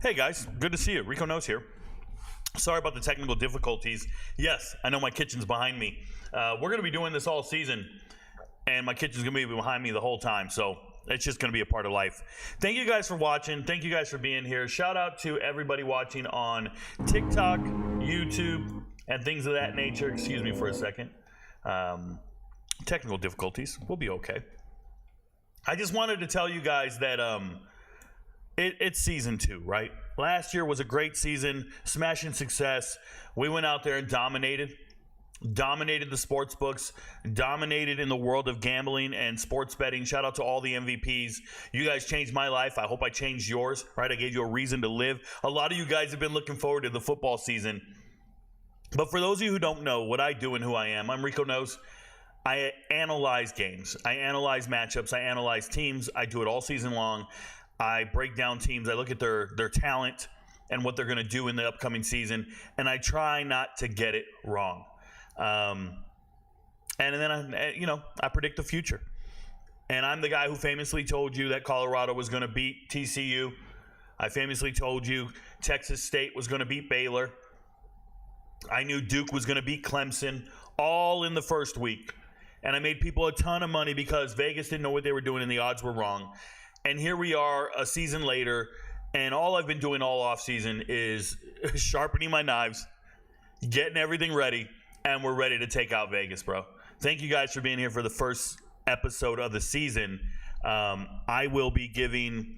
Hey guys, good to see you. RicoKnows here. Sorry about the technical difficulties. Yes, I know my kitchen's behind me. We're going to be doing this all season, and my kitchen's going to be behind me the whole time, so it's just going to be a part of life. Thank you guys for watching. Thank you guys for being here. Shout out to everybody watching on TikTok, YouTube, and things of that nature. Excuse me for a second. Technical difficulties. We'll be okay. I just wanted to tell you guys that it's season 2, right? Last year was a great season, smashing success. We went out there and dominated the sports books, dominated in the world of gambling and sports betting. Shout out to all the MVPs. You guys changed my life. I hope I changed yours, right? I gave you a reason to live. A lot of you guys have been looking forward to the football season. But for those of you who don't know what I do and who I am, I'm RicoKnows. I analyze games. I analyze matchups. I analyze teams. I do it all season long. I break down teams. I look at their talent and what they're going to do in the upcoming season, and I try not to get it wrong. And then I predict the future. And I'm the guy who famously told you that Colorado was going to beat TCU. I famously told you Texas State was going to beat Baylor. I knew Duke was going to beat Clemson, all in the first week. And I made people a ton of money because Vegas didn't know what they were doing and the odds were wrong. And here we are a season later, and all I've been doing all offseason is sharpening my knives, getting everything ready, and we're ready to take out Vegas, bro. Thank you guys for being here for the first episode of the season. I will be giving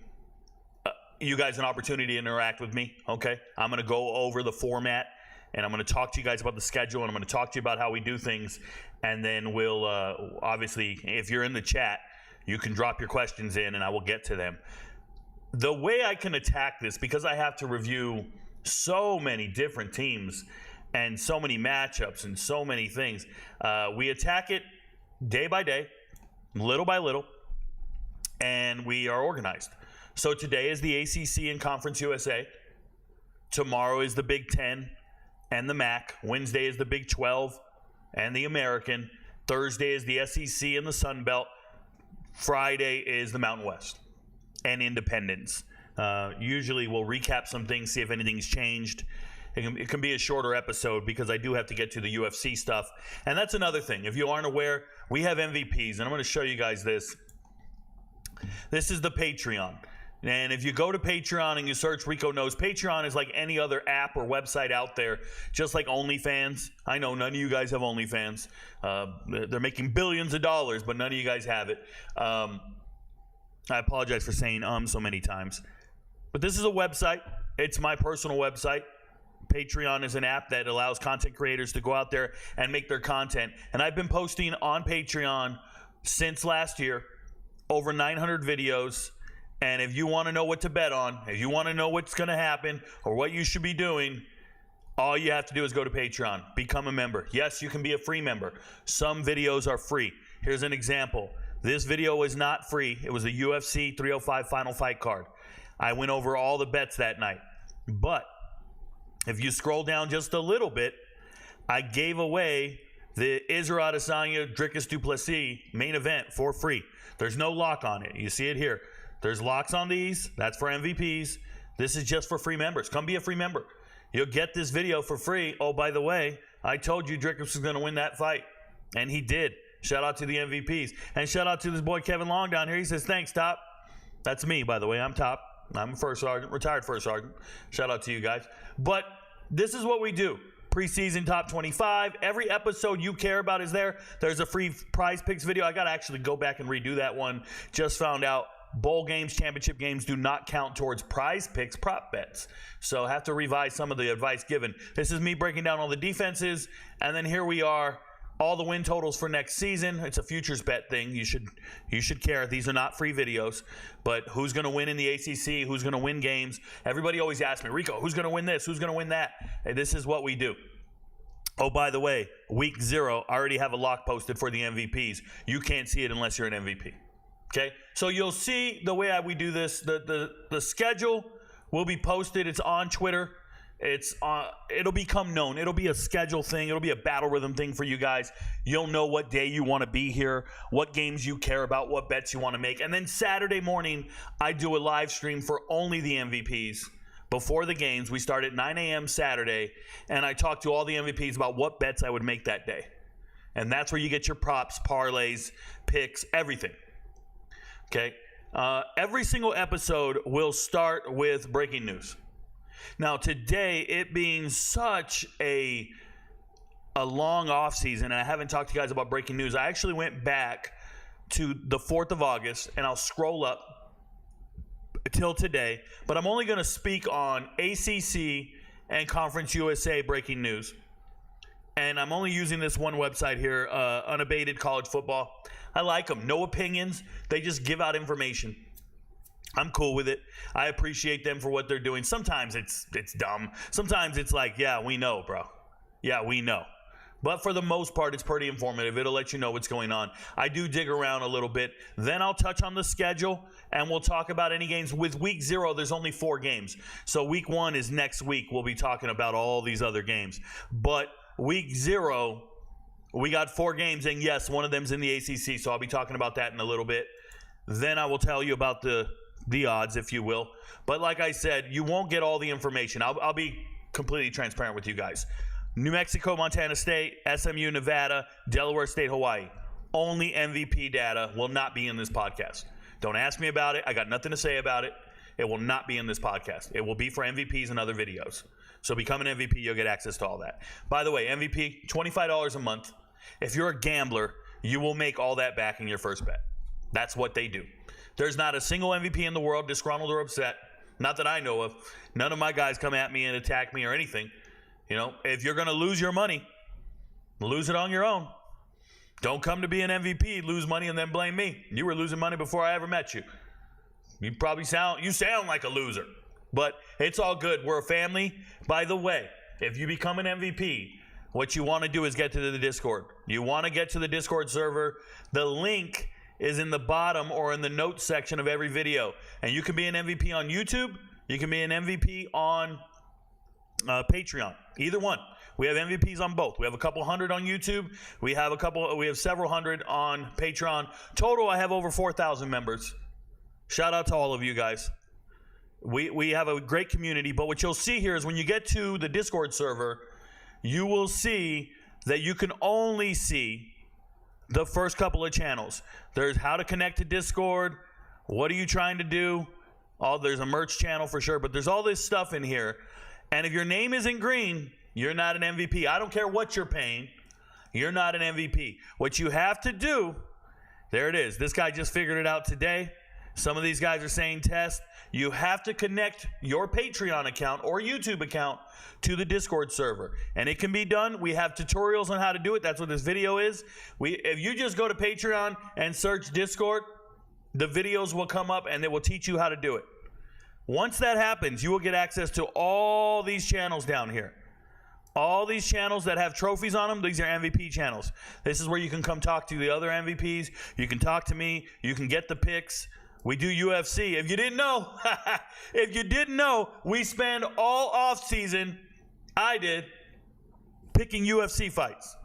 you guys an opportunity to interact with me, okay? I'm going to go over the format, and I'm going to talk to you guys about the schedule, and I'm going to talk to you about how we do things. And then we'll, obviously, if you're in the chat, you can drop your questions in, and I will get to them. The way I can attack this, because I have to review so many different teams and so many matchups and so many things, we attack it day by day, little by little, and we are organized. So today is the ACC and Conference USA. Tomorrow is the Big Ten and the MAC. Wednesday is the Big 12 and the American. Thursday is the SEC and the Sunbelt. Friday is the Mountain West and Independence. Usually we'll recap some things, see if anything's changed. It can be a shorter episode because I do have to get to the UFC stuff. And that's another thing. If you aren't aware, we have MVPs, and I'm going to show you guys this. This is the Patreon. And if you go to Patreon and you search RicoKnows, Patreon is like any other app or website out there, just like OnlyFans. I know none of you guys have OnlyFans. They're making billions of dollars, but none of you guys have it. I apologize for saying so many times. But this is a website. It's my personal website. Patreon is an app that allows content creators to go out there and make their content. And I've been posting on Patreon since last year, over 900 videos. And if you want to know what to bet on, if you want to know what's going to happen or what you should be doing, all you have to do is go to Patreon, become a member. Yes, you can be a free member. Some videos are free. Here's an example. This video was not free. It was a UFC 305 Final Fight card. I went over all the bets that night. But if you scroll down just a little bit, I gave away the Israel Adesanya Dricus Duplessis main event for free. There's no lock on it. You see it here. There's locks on these. That's for MVPs. This is just for free members. Come be a free member. You'll get this video for free. Oh, by the way, I told you Dricus was going to win that fight. And he did. Shout out to the MVPs. And shout out to this boy Kevin Long down here. He says, thanks, Top. That's me, by the way. I'm Top. I'm a first sergeant, retired first sergeant. Shout out to you guys. But this is what we do. Preseason top 25. Every episode you care about is there. There's a free prize picks video. I got to actually go back and redo that one. Just found out bowl games, championship games do not count towards prize picks prop bets. So I have to revise some of the advice given. This is me breaking down all the defenses. And then here we are, all the win totals for next season. It's a futures bet thing. You should care. These are not free videos. But who's going to win in the ACC? Who's going to win games? Everybody always asks me, Rico, who's going to win this? Who's going to win that? And this is what we do. Oh, by the way, week 0, I already have a lock posted for the MVPs. You can't see it unless you're an MVP. Okay, so you'll see the way we do this. The schedule will be posted. It's on Twitter. It'll become known. It'll be a schedule thing. It'll be a battle rhythm thing for you guys. You'll know what day you want to be here, what games you care about, what bets you want to make. And then Saturday morning, I do a live stream for only the MVPs. Before the games, we start at 9 a.m. Saturday, and I talk to all the MVPs about what bets I would make that day. And that's where you get your props, parlays, picks, everything. Okay? Every single episode will start with breaking news. Now, today, it being such a long off season, and I haven't talked to you guys about breaking news, I actually went back to the 4th of August, and I'll scroll up till today, but I'm only going to speak on ACC and Conference USA breaking news. And I'm only using this one website here, Unabated College Football. I like them. No opinions. They just give out information. I'm cool with it. I appreciate them for what they're doing. Sometimes it's dumb. Sometimes it's like, yeah, we know, bro. Yeah, we know. But for the most part, it's pretty informative. It'll let you know what's going on. I do dig around a little bit. Then I'll touch on the schedule, and we'll talk about any games. With week 0, there's only 4 games. So week 1 is next week. We'll be talking about all these other games. But week 0, we got 4 games, and yes, one of them's in the ACC, so I'll be talking about that in a little bit. Then I will tell you about the odds, if you will. But like I said, you won't get all the information. I'll be completely transparent with you guys. New Mexico, Montana State, SMU, Nevada, Delaware State, Hawaii. Only MVP data will not be in this podcast. Don't ask me about it. I got nothing to say about it. It will not be in this podcast. It will be for MVPs and other videos. So become an MVP, you'll get access to all that. By the way, MVP, $25 a month. If you're a gambler, you will make all that back in your first bet. That's what they do. There's not a single MVP in the world disgruntled or upset. Not that I know of. None of my guys come at me and attack me or anything. You know, if you're going to lose your money, lose it on your own. Don't come to be an MVP, lose money, and then blame me. You were losing money before I ever met you. You sound like a loser. But it's all good. We're a family. By the way, if you become an MVP, what you want to do is get to the Discord. You want to get to the Discord server. The link is in the bottom or in the notes section of every video. And you can be an MVP on YouTube. You can be an MVP on Patreon. Either one. We have MVPs on both. We have a couple hundred on YouTube. We have several hundred on Patreon. Total, I have over 4,000 members. Shout out to all of you guys. We have a great community, but what you'll see here is when you get to the Discord server, you will see that you can only see the first couple of channels. There's how to connect to Discord. What are you trying to do? There's a merch channel for sure, but there's all this stuff in here. And if your name isn't green, you're not an MVP. I don't care what you're paying. You're not an MVP. What you have to do, there it is. This guy just figured it out today. Some of these guys are saying test. You have to connect your Patreon account or YouTube account to the Discord server. And it can be done. We have tutorials on how to do it. That's what this video is. If you just go to Patreon and search Discord, the videos will come up and they will teach you how to do it. Once that happens, you will get access to all these channels down here. All these channels that have trophies on them, these are MVP channels. This is where you can come talk to the other MVPs. You can talk to me. You can get the picks. We do UFC. If you didn't know, we spend all off season, I did, picking UFC fights.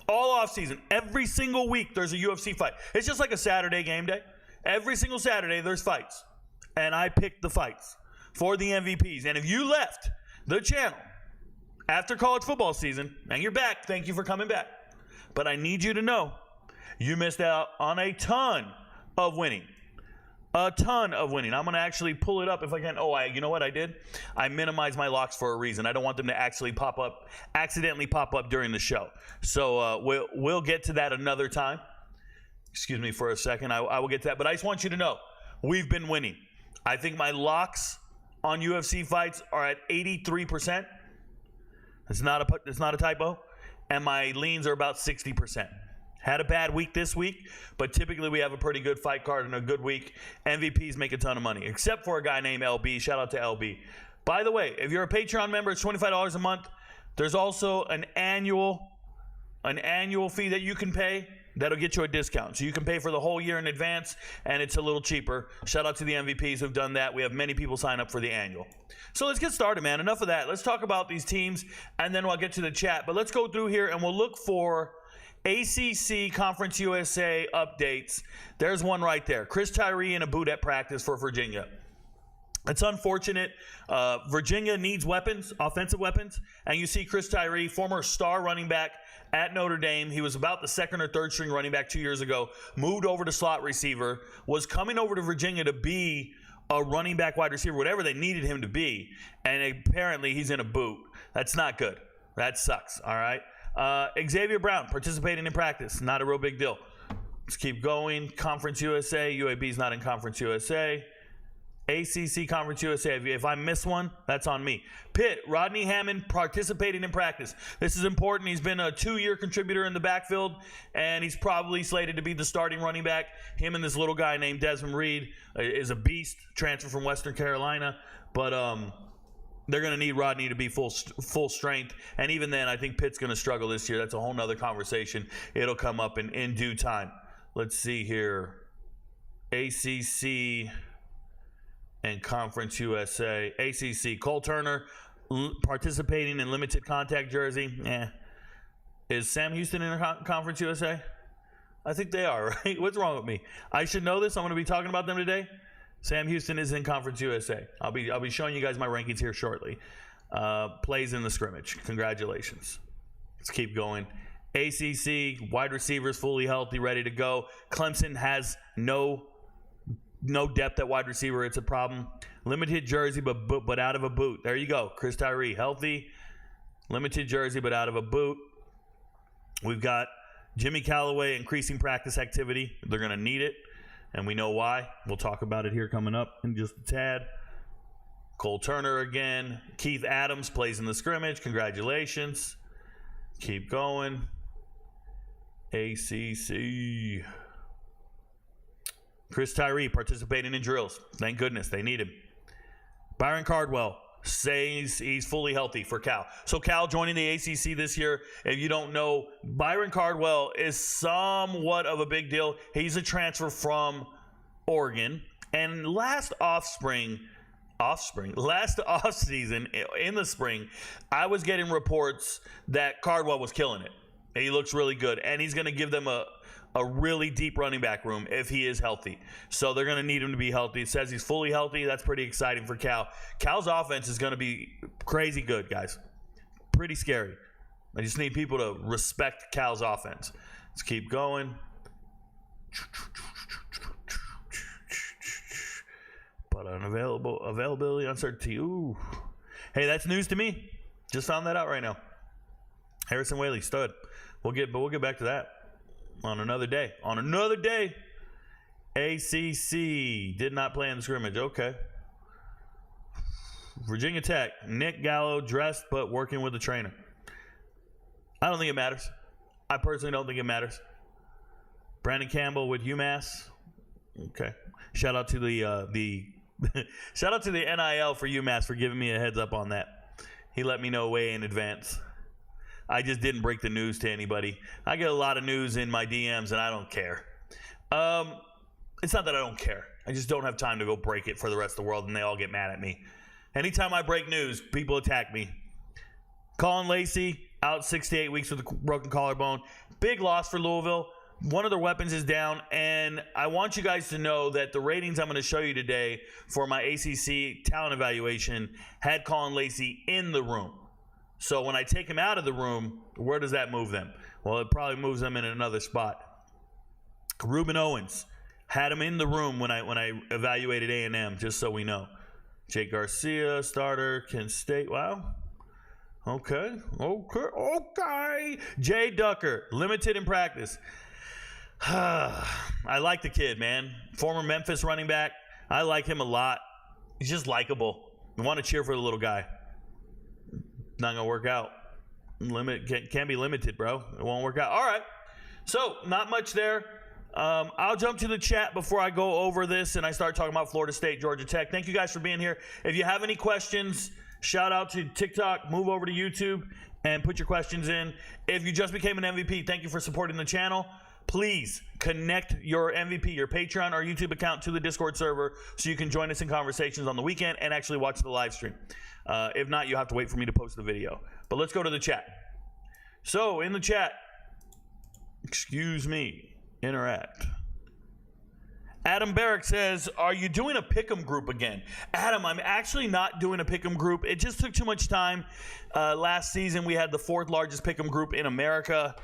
All off season. Every single week there's a UFC fight. It's just like a Saturday game day. Every single Saturday there's fights. And I picked the fights for the MVPs. And if you left the channel after college football season, and you're back, thank you for coming back. But I need you to know you missed out on a ton of winning. A ton of winning. I'm going to actually pull it up if I can. You know what I did? I minimized my locks for a reason. I don't want them to accidentally pop up during the show. So we'll get to that another time. Excuse me for a second. I will get to that. But I just want you to know, we've been winning. I think my locks on UFC fights are at 83%. It's not a typo. And my leans are about 60%. Had a bad week this week, but typically we have a pretty good fight card and a good week. MVPs make a ton of money, except for a guy named LB. Shout out to LB. By the way, if you're a Patreon member, it's $25 a month. There's also an annual fee that you can pay. That'll get you a discount. So you can pay for the whole year in advance, and it's a little cheaper. Shout out to the MVPs who've done that. We have many people sign up for the annual. So let's get started, man. Enough of that. Let's talk about these teams, and then I'll get to the chat. But let's go through here, and we'll look for ACC Conference USA updates. There's one right there. Chris Tyree in a boot at practice for Virginia. It's unfortunate. Virginia needs weapons, offensive weapons, and you see Chris Tyree, former star running back at Notre Dame. He was about the second or third string running back 2 years ago, moved over to slot receiver, was coming over to Virginia to be a running back wide receiver, whatever they needed him to be, and apparently he's in a boot. That's not good. That sucks, all right? Xavier Brown participating in practice. Not a real big deal. Let's keep going. Conference USA. UAB's not in Conference USA. ACC Conference USA. If I miss one, that's on me. Pitt, Rodney Hammond participating in practice. This is important. He's been a 2-year contributor in the backfield, and he's probably slated to be the starting running back. Him and this little guy named Desmond Reed is a beast, transfer from Western Carolina. But they're going to need Rodney to be full strength. And even then, I think Pitt's going to struggle this year. That's a whole nother conversation. It'll come up in due time. Let's see here. ACC and Conference USA. ACC, Cole Turner participating in limited contact jersey. Is Sam Houston in Conference USA? I think they are, right? What's wrong with me? I should know this. I'm going to be talking about them today. Sam Houston is in Conference USA. I'll be showing you guys my rankings here shortly. Plays in the scrimmage. Congratulations. Let's keep going. ACC, wide receivers fully healthy, ready to go. Clemson has no depth at wide receiver. It's a problem. Limited jersey, but out of a boot. There you go. Chris Tyree, healthy. Limited jersey, but out of a boot. We've got Jimmy Callaway increasing practice activity. They're going to need it, and we know why. We'll talk about it here coming up in just a tad. Cole Turner again. Keith Adams plays in the scrimmage. Congratulations. Keep going. ACC. Chris Tyree participating in drills. Thank goodness. They need him. Byron Cardwell says he's fully healthy for Cal. So Cal joining the ACC this year. If you don't know, Byron Cardwell is somewhat of a big deal. He's a transfer from Oregon. And last offseason, in the spring, I was getting reports that Cardwell was killing it. He looks really good. And he's going to give them a really deep running back room if he is healthy. So they're going to need him to be healthy. It says he's fully healthy. That's pretty exciting for Cal. Cal's offense is going to be crazy good, guys. Pretty scary. I just need people to respect Cal's offense. Let's keep going. But availability, uncertainty. Ooh. Hey, that's news to me. Just found that out right now. Harrison Whaley, stud. We'll get back to that. On another day. ACC did not play in the scrimmage. Okay. Virginia Tech. Nick Gallo dressed but working with the trainer. I don't think it matters. I personally don't think it matters. Brandon Campbell with UMass. Okay. Shout out to the shout out to the NIL for UMass for giving me a heads up on that. He let me know way in advance. I just didn't break the news to anybody. I get a lot of news in my DMs, and I don't care. It's not that I don't care. I just don't have time to go break it for the rest of the world, and they all get mad at me. Anytime I break news, people attack me. Colin Lacey, out 6 to 8 weeks with a broken collarbone. Big loss for Louisville. One of their weapons is down, and I want you guys to know that the ratings I'm going to show you today for my ACC talent evaluation had Colin Lacey in the room. So when I take him out of the room, where does that move them? Well, it probably moves them in another spot. Reuben Owens had him in the room when I evaluated A&M, just so we know. Jake Garcia, starter, Kent State. Wow. Okay. Jay Ducker, limited in practice. I like the kid, man. Former Memphis running back. I like him a lot. He's just likable. I want to cheer for the little guy. Not going to work out. Can't be limited, bro. It won't work out. All right. So, not much there. I'll jump to the chat before I go over this and I start talking about Florida State, Georgia Tech. Thank you guys for being here. If you have any questions, shout out to TikTok, move over to YouTube, and put your questions in. If you just became an MVP, thank you for supporting the channel. please connect your MVP, your Patreon or YouTube account to the Discord server so you can join us in conversations on the weekend and actually watch the live stream. If not, you have to wait for me to post the video. But let's go to the chat. So in the chat, excuse me, interact. Adam Barrick says, are you doing a pick'em group again? Adam, I'm actually not doing a pick'em group. It just took too much time. Last season, we had the 4th largest pick'em group in America.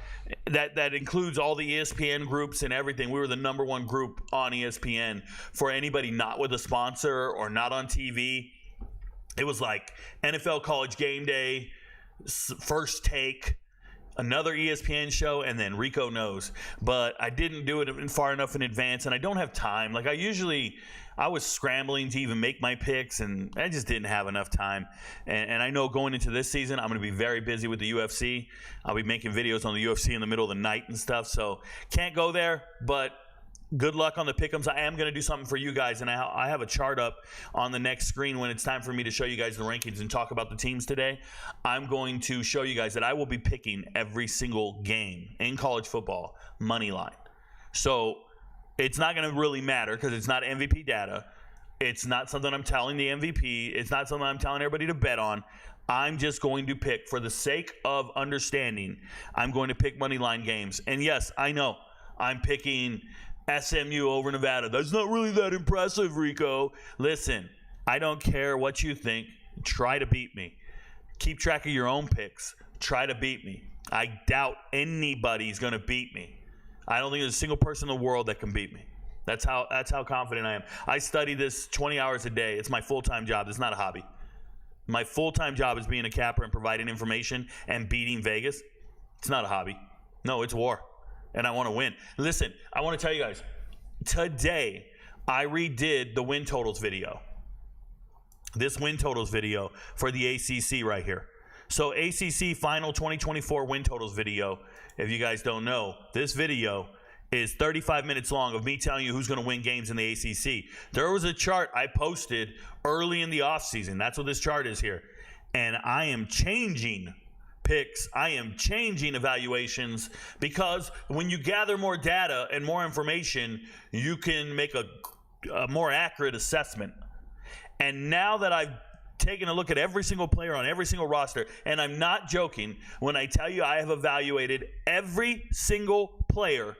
That includes all the ESPN groups and everything. We were the #1 group on ESPN for anybody not with a sponsor or not on TV. It was like NFL College Game Day, First Take, another ESPN show, and then RicoKnows. But I didn't do it far enough in advance, and I don't have time. Like I was scrambling to even make my picks, and I just didn't have enough time. And I know going into this season, I'm going to be very busy with the UFC. I'll be making videos on the UFC in the middle of the night and stuff, so can't go there, but good luck on the pick'ems. I am going to do something for you guys, and I have a chart up on the next screen when it's time for me to show you guys the rankings and talk about the teams today. I'm going to show you guys that I will be picking every single game in college football, money line. So it's not going to really matter because it's not MVP data. It's not something I'm telling the MVP. It's not something I'm telling everybody to bet on. I'm just going to pick, for the sake of understanding, I'm going to pick money line games. And yes, I know I'm picking SMU over Nevada. That's not really that impressive, Rico. Listen, I don't care what you think. Try to beat me. Keep track of your own picks. Try to beat me. I doubt anybody's going to beat me. I don't think there's a single person in the world that can beat me. That's how confident I am. I study this 20 hours a day. It's my full-time job. It's not a hobby. My full-time job is being a capper and providing information and beating Vegas. It's not a hobby. No, it's war. And I want to win. Listen, I want to tell you guys, today I redid the win totals video. This win totals video for the ACC right here. So ACC Final 2024 win totals video, if you guys don't know, this video is 35 minutes long of me telling you who's going to win games in the ACC. There was a chart I posted early in the offseason. That's what this chart is here. And I am changing picks. I am changing evaluations because when you gather more data and more information, you can make a more accurate assessment. And now that I've taken a look at every single player on every single roster, and I'm not joking when I tell you I have evaluated every single player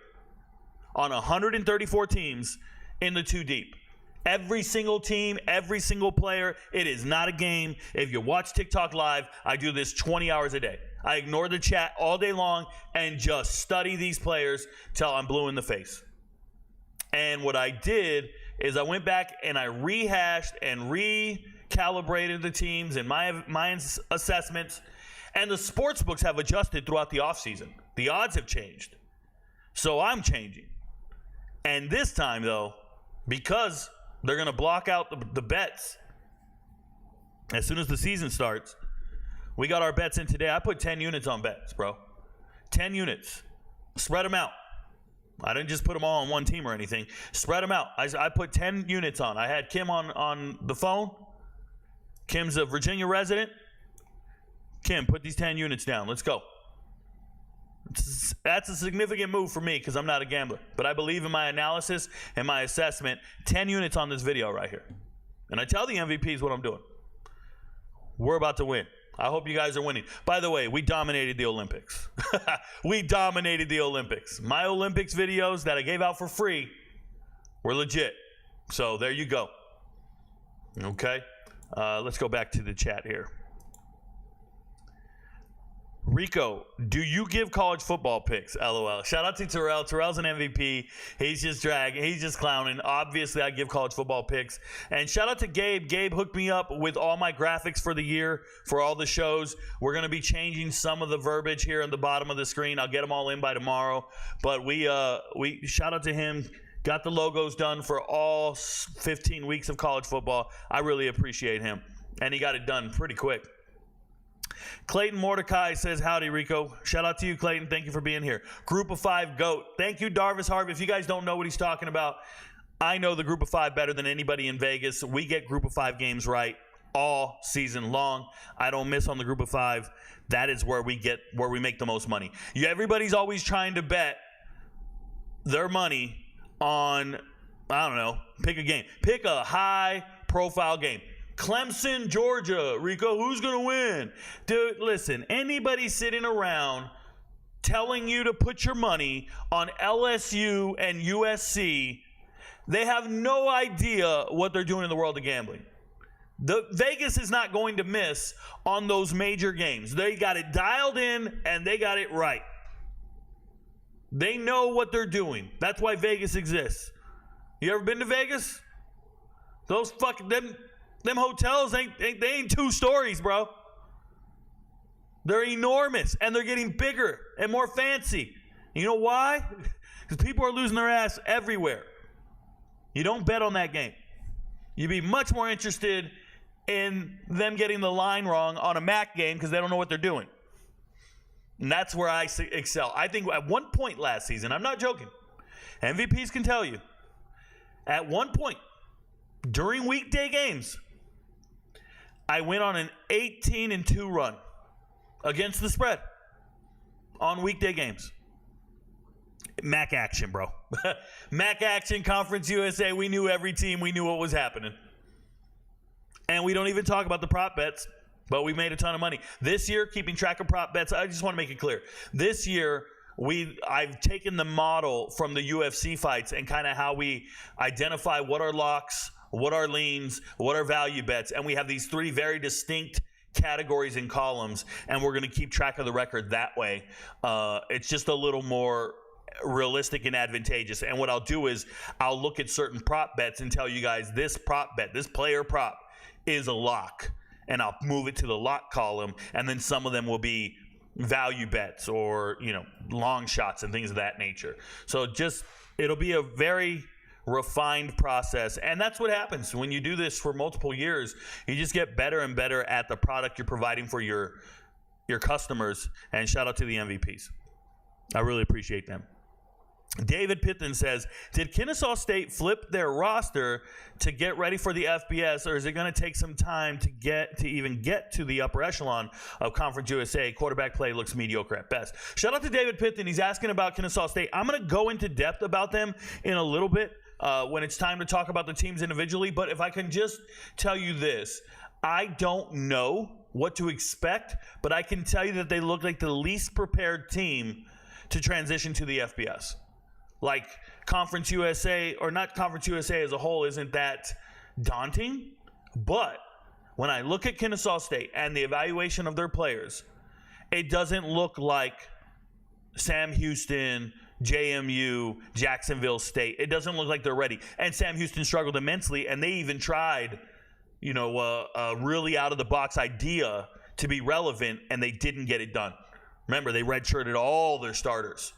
on 134 teams in the 2 deep. Every single team, every single player. It is not a game. If you watch TikTok Live, I do this 20 hours a day. I ignore the chat all day long and just study these players till I'm blue in the face. And what I did is I went back and I rehashed and recalibrated the teams and my assessments. And the sports books have adjusted throughout the offseason. The odds have changed. So I'm changing. And this time, though, because they're going to block out the bets as soon as the season starts, we got our bets in today. I put 10 units on bets, bro. 10 units. Spread them out. I didn't just put them all on one team or anything. Spread them out. I put 10 units on. I had Kim on the phone. Kim's a Virginia resident. Kim, put these 10 units down. Let's go. That's a significant move for me because I'm not a gambler. But I believe in my analysis and my assessment. 10 units on this video right here. And I tell the MVPs what I'm doing. We're about to win. I hope you guys are winning. By the way, we dominated the Olympics. We dominated the Olympics. My Olympics videos that I gave out for free were legit. So there you go. Okay. Let's go back to the chat here. Rico, do you give college football picks? LOL. Shout out to Terrell. Terrell's an MVP. He's just dragging. He's just clowning. Obviously, I give college football picks. And shout out to Gabe. Gabe hooked me up with all my graphics for the year for all the shows. We're going to be changing some of the verbiage here on the bottom of the screen. I'll get them all in by tomorrow. But we shout out to him. Got the logos done for all 15 weeks of college football. I really appreciate him. And he got it done pretty quick. Clayton Mordecai says, howdy, Rico. Shout out to you, Clayton. Thank you for being here. Group of 5 GOAT. Thank you, Darvis Harvey. If you guys don't know what he's talking about, I know the Group of 5 better than anybody in Vegas. We get Group of 5 games right all season long. I don't miss on the Group of 5. That is where we make the most money. Everybody's always trying to bet their money on, I don't know, pick a game. Pick a high-profile game. Clemson, Georgia. Rico, who's going to win? Dude, listen, anybody sitting around telling you to put your money on LSU and USC, they have no idea what they're doing in the world of gambling. Vegas is not going to miss on those major games. They got it dialed in, and they got it right. They know what they're doing. That's why Vegas exists. You ever been to Vegas? Those fucking them hotels they ain't 2 stories, bro. They're enormous, and they're getting bigger and more fancy. You know why? Because people are losing their ass everywhere. You don't bet on that game. You'd be much more interested in them getting the line wrong on a MAC game because they don't know what they're doing. And that's where I excel. I think at one point last season, I'm not joking, MVPs can tell you, at one point during weekday games, I went on an 18-2 run against the spread on weekday games. MAC action, bro. MAC action, Conference USA. We knew every team. We knew what was happening. And we don't even talk about the prop bets, but we made a ton of money. This year, keeping track of prop bets, I just want to make it clear. This year, I've taken the model from the UFC fights and kind of how we identify what are locks, what are leans, what are value bets, and we have these 3 very distinct categories and columns, and we're going to keep track of the record that way. It's just a little more realistic and advantageous. And what I'll do is I'll look at certain prop bets and tell you guys this prop bet, this player prop is a lock, and I'll move it to the lock column, and then some of them will be value bets or, long shots and things of that nature. So it'll be a very refined process, and that's what happens when you do this for multiple years. You just get better and better at the product you're providing for your customers. And shout out to the MVPs. I really appreciate them. David Pitton says, did Kennesaw State flip their roster to get ready for the FBS, or is it going to take some time to even get to the upper echelon of Conference USA? Quarterback play looks mediocre at best. Shout out to David Pitton. He's asking about Kennesaw State. I'm going to go into depth about them in a little bit when it's time to talk about the teams individually. But if I can just tell you this, I don't know what to expect, but I can tell you that they look like the least prepared team to transition to the FBS. Like Conference USA, or not Conference USA as a whole, isn't that daunting. But when I look at Kennesaw State and the evaluation of their players, it doesn't look like Sam Houston, JMU, Jacksonville State. It doesn't look like they're ready. And Sam Houston struggled immensely, and they even tried, a really out-of-the-box idea to be relevant, and they didn't get it done. Remember, they redshirted all their starters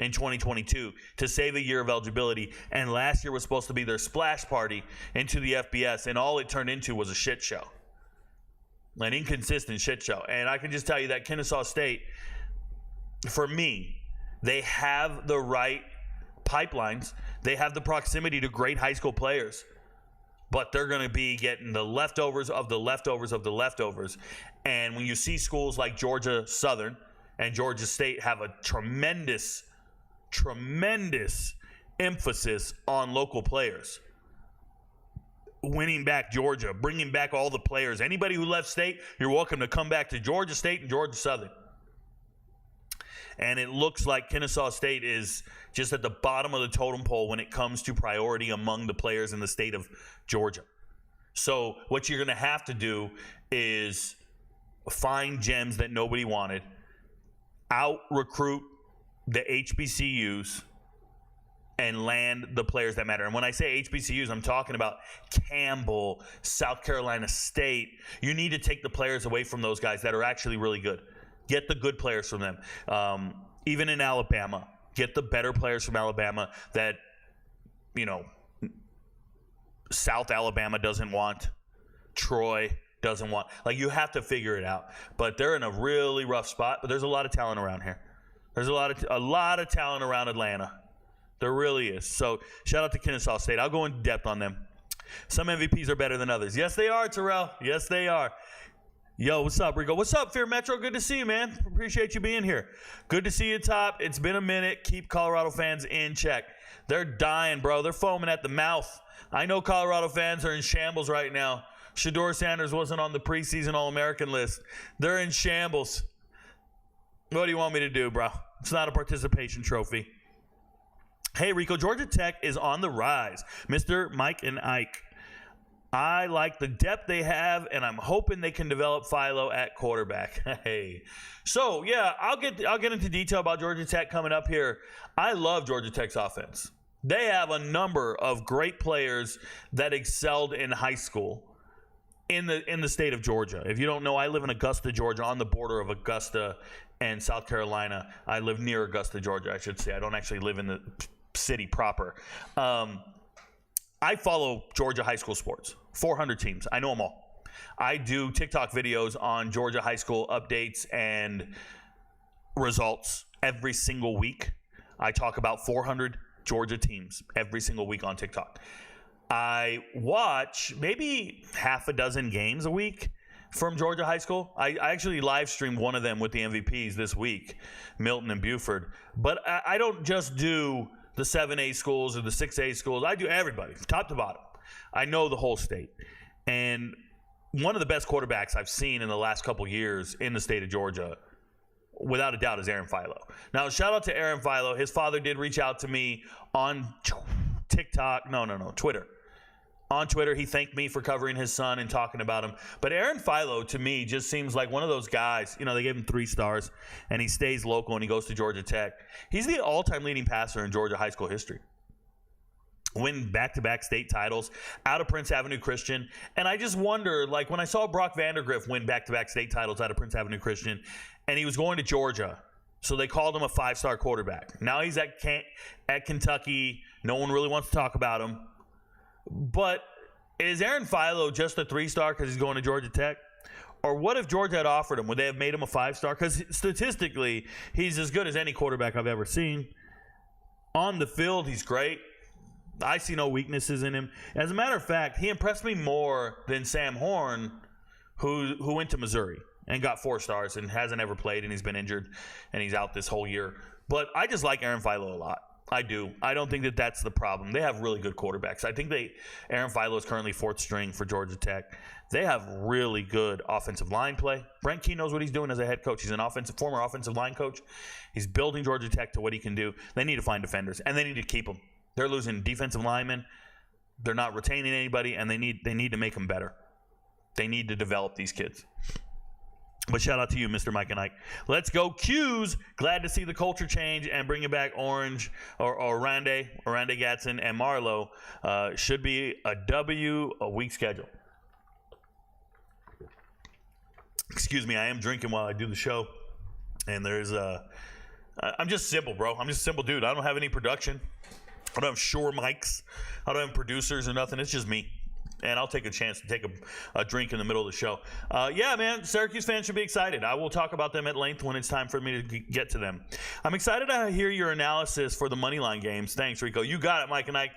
in 2022 to save a year of eligibility, and last year was supposed to be their splash party into the FBS, and all it turned into was a shit show, an inconsistent shit show. And I can just tell you that Kennesaw State, for me, they have the right pipelines, they have the proximity to great high school players, but they're going to be getting the leftovers of the leftovers of the leftovers. And when you see schools like Georgia Southern and Georgia State have a tremendous emphasis on local players, winning back Georgia, bringing back all the players. Anybody who left state, you're welcome to come back to Georgia State and Georgia Southern. And it looks like Kennesaw State is just at the bottom of the totem pole when it comes to priority among the players in the state of Georgia. So what you're going to have to do is find gems that nobody wanted, out-recruit the HBCUs, and land the players that matter. And when I say HBCUs, I'm talking about Campbell, South Carolina State. You need to take the players away from those guys that are actually really good. Get the good players from them. Even in Alabama, get the better players from Alabama that, South Alabama doesn't want, Troy doesn't want. Like, you have to figure it out. But they're in a really rough spot, but there's a lot of talent around here. There's a lot of talent around Atlanta. There really is. So shout out to Kennesaw State. I'll go into depth on them. Some MVPs are better than others. Yes, they are, Terrell. Yes, they are. Yo, what's up, Rico? What's up, Fear Metro? Good to see you, man. Appreciate you being here. Good to see you, Top. It's been a minute. Keep Colorado fans in check. They're dying, bro. They're foaming at the mouth. I know Colorado fans are in shambles right now. Shedeur Sanders wasn't on the preseason All-American list. They're in shambles. What do you want me to do, bro? It's not a participation trophy. Hey, Rico, Georgia Tech is on the rise. Mr. Mike and Ike. I like the depth they have, and I'm hoping they can develop Philo at quarterback. Hey, so yeah, I'll get into detail about Georgia Tech coming up here. I love Georgia Tech's offense. They have a number of great players that excelled in high school in the state of Georgia. If you don't know, I live in Augusta, Georgia, on the border of Augusta and South Carolina. I live near Augusta, Georgia, I should say. I don't actually live in the city proper. I follow Georgia high school sports, 400 teams. I know them all. I do TikTok videos on Georgia high school updates and results every single week. I talk about 400 Georgia teams every single week on TikTok. I watch maybe half a dozen games a week from Georgia high school. I actually live streamed one of them with the MVPs this week, Milton and Buford. But I don't just do the 7A schools or the 6A schools. I do everybody, top to bottom. I know the whole state. And one of the best quarterbacks I've seen in the last couple years in the state of Georgia, without a doubt, is Aaron Philo. Now, shout out to Aaron Philo. His father did reach out to me on TikTok. Twitter. On Twitter, he thanked me for covering his son and talking about him. But Aaron Philo, to me, just seems like one of those guys. You know, they gave him 3 stars, and he stays local, and he goes to Georgia Tech. He's the all-time leading passer in Georgia high school history. Win back-to-back state titles out of Prince Avenue Christian. And I just wonder, like, when I saw Brock Vandergriff win back-to-back state titles out of Prince Avenue Christian, and he was going to Georgia, so they called him a 5-star quarterback. Now he's at Kentucky. No one really wants to talk about him. But is Aaron Philo just a 3-star because he's going to Georgia Tech? Or what if Georgia had offered him? Would they have made him a 5-star? Because statistically, he's as good as any quarterback I've ever seen. On the field, he's great. I see no weaknesses in him. As a matter of fact, he impressed me more than Sam Horn, who went to Missouri and got 4 stars and hasn't ever played, and he's been injured, and he's out this whole year. But I just like Aaron Philo a lot. I do. I don't think that that's the problem. They have really good quarterbacks. I think Aaron Philo is currently 4th string for Georgia Tech. They have really good offensive line play. Brent Key knows what he's doing as a head coach. He's an former offensive line coach. He's building Georgia Tech to what he can do. They need to find defenders, and they need to keep them. They're losing defensive linemen. They're not retaining anybody, and they need to make them better. They need to develop these kids. But shout out to you, Mr. Mike and Ike. Let's go Q's. Glad to see the culture change and bringing back Orange or Rande Gatson and Marlowe. Should be a week schedule. Excuse me, I am drinking while I do the show. And I'm just simple, bro. I'm just a simple dude. I don't have any production. I don't have Shure mics. I don't have producers or nothing. It's just me. And I'll take a chance to take a drink in the middle of the show. Yeah, man, Syracuse fans should be excited. I will talk about them at length when it's time for me to get to them. I'm excited to hear your analysis for the moneyline games. Thanks, Rico. You got it, Mike and Ike.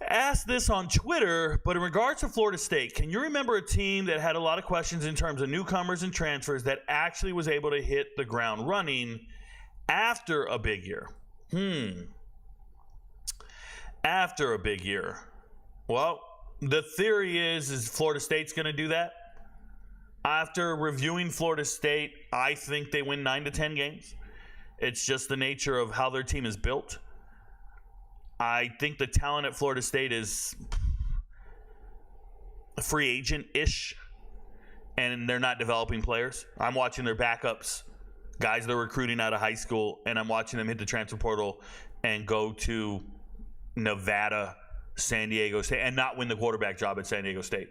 Asked this on Twitter, but in regards to Florida State, can you remember a team that had a lot of questions in terms of newcomers and transfers that actually was able to hit the ground running after a big year? After a big year. Well, the theory is Florida State's going to do that. After reviewing Florida State, I think they win 9 to 10 games. It's just the nature of how their team is built. I think the talent at Florida State is free agent-ish, and they're not developing players. I'm watching their backups, guys they're recruiting out of high school, and I'm watching them hit the transfer portal and go to Nevada, San Diego State, and not win the quarterback job at San Diego State.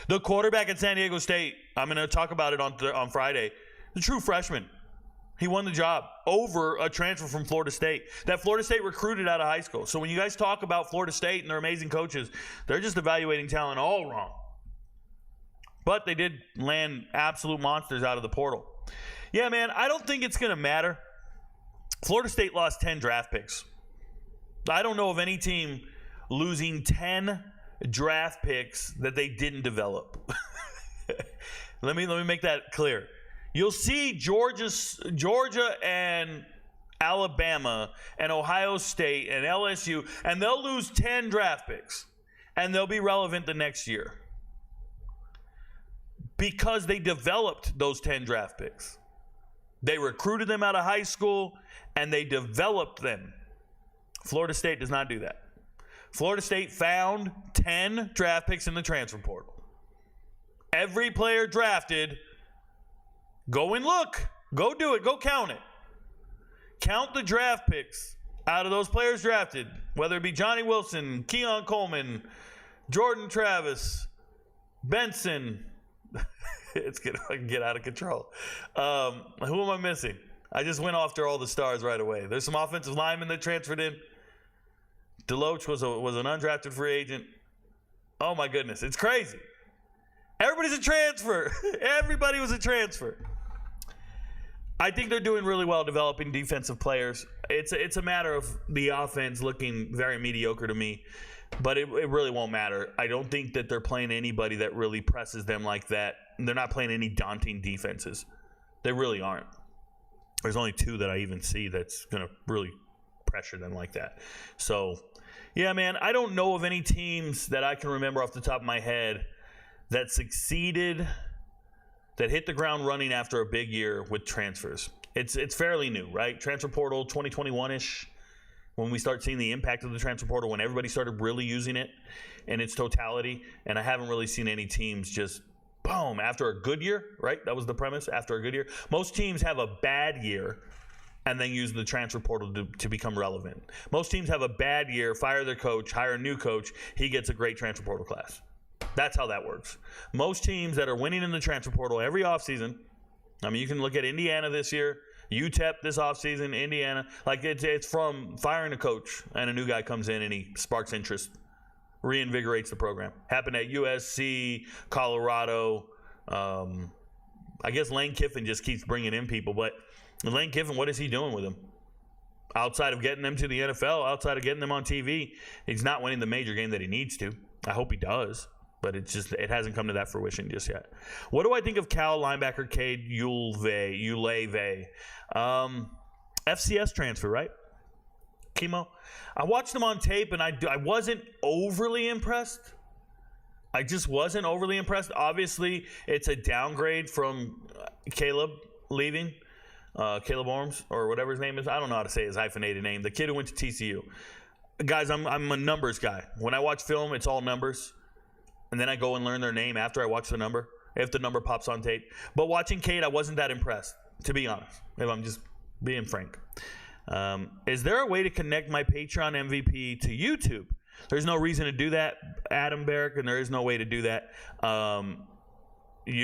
The quarterback at San Diego State, I'm going to talk about it on Friday, the true freshman. He won the job over a transfer from Florida State that Florida State recruited out of high school. So when you guys talk about Florida State and their amazing coaches, they're just evaluating talent all wrong. But they did land absolute monsters out of the portal. Yeah, man, I don't think it's going to matter. Florida State lost 10 draft picks. I don't know of any team losing 10 draft picks that they didn't develop. Let me make that clear. You'll see Georgia and Alabama and Ohio State and LSU, and they'll lose 10 draft picks, and they'll be relevant the next year because they developed those 10 draft picks. They recruited them out of high school, and they developed them. Florida State does not do that. Florida State found 10 draft picks in the transfer portal. Every player drafted, go and look. Go do it. Go count it. Count the draft picks out of those players drafted, whether it be Johnny Wilson, Keon Coleman, Jordan Travis, Benson. It's going to get out of control. Who am I missing? I just went after all the stars right away. There's some offensive linemen that transferred in. Deloach was an undrafted free agent. Oh, my goodness. It's crazy. Everybody's a transfer. Everybody was a transfer. I think they're doing really well developing defensive players. It's a matter of the offense looking very mediocre to me, but it really won't matter. I don't think that they're playing anybody that really presses them like that. They're not playing any daunting defenses. They really aren't. There's only 2 that I even see that's going to really pressure them like that. So, yeah, man, I don't know of any teams that I can remember off the top of my head that succeeded, that hit the ground running after a big year with transfers. It's fairly new, right? Transfer portal 2021-ish, when we start seeing the impact of the transfer portal, when everybody started really using it in its totality. And I haven't really seen any teams just, boom, after a good year, right? That was the premise, after a good year. Most teams have a bad year and then use the transfer portal to become relevant. Most teams have a bad year, fire their coach, hire a new coach, he gets a great transfer portal class. That's how that works. Most teams that are winning in the transfer portal every offseason, I mean, you can look at Indiana this year, UTEP this offseason, Indiana. Like, it's from firing a coach and a new guy comes in and he sparks interest, reinvigorates the program. Happened at USC, Colorado. I guess Lane Kiffin just keeps bringing in people. But Lane Kiffin, what is he doing with them? Outside of getting them to the NFL, outside of getting them on TV, he's not winning the major game that he needs to. I hope he does. But it hasn't come to that fruition just yet. What do I think of Cal linebacker Cade Uleve? FCS transfer, right? Chemo. I watched him on tape, and I wasn't overly impressed. I just wasn't overly impressed. Obviously, it's a downgrade from Caleb leaving. Caleb Orms, or whatever his name is. I don't know how to say his hyphenated name. The kid who went to TCU. Guys, I'm a numbers guy. When I watch film, it's all numbers. And then I go and learn their name after I watch the number, if the number pops on tape. But watching Cade, I wasn't that impressed, to be honest, if I'm just being frank. Is there a way to connect my Patreon MVP to YouTube? There's no reason to do that, Adam Barrick, and there is no way to do that.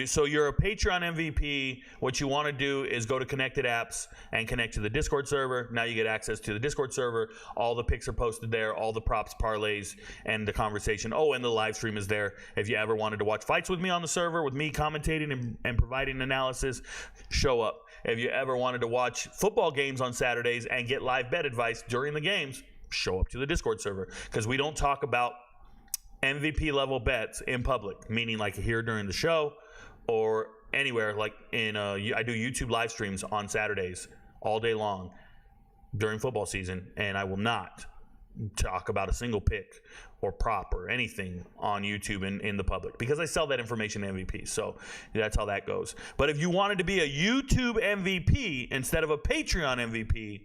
So you're a Patreon MVP. What you want to do is go to Connected Apps and connect to the Discord server. Now you get access to the Discord server. All the picks are posted there, all the props, parlays, and the conversation. Oh, and the live stream is there. If you ever wanted to watch fights with me on the server, with me commentating and providing analysis, show up. If you ever wanted to watch football games on Saturdays and get live bet advice during the games, show up to the Discord server, because we don't talk about MVP level bets in public, meaning like here during the show or anywhere. Like I do YouTube live streams on Saturdays all day long during football season, and I will not talk about a single pick or prop or anything on YouTube in the public, because I sell that information to MVP. So that's how that goes. But if you wanted to be a YouTube MVP instead of a Patreon MVP,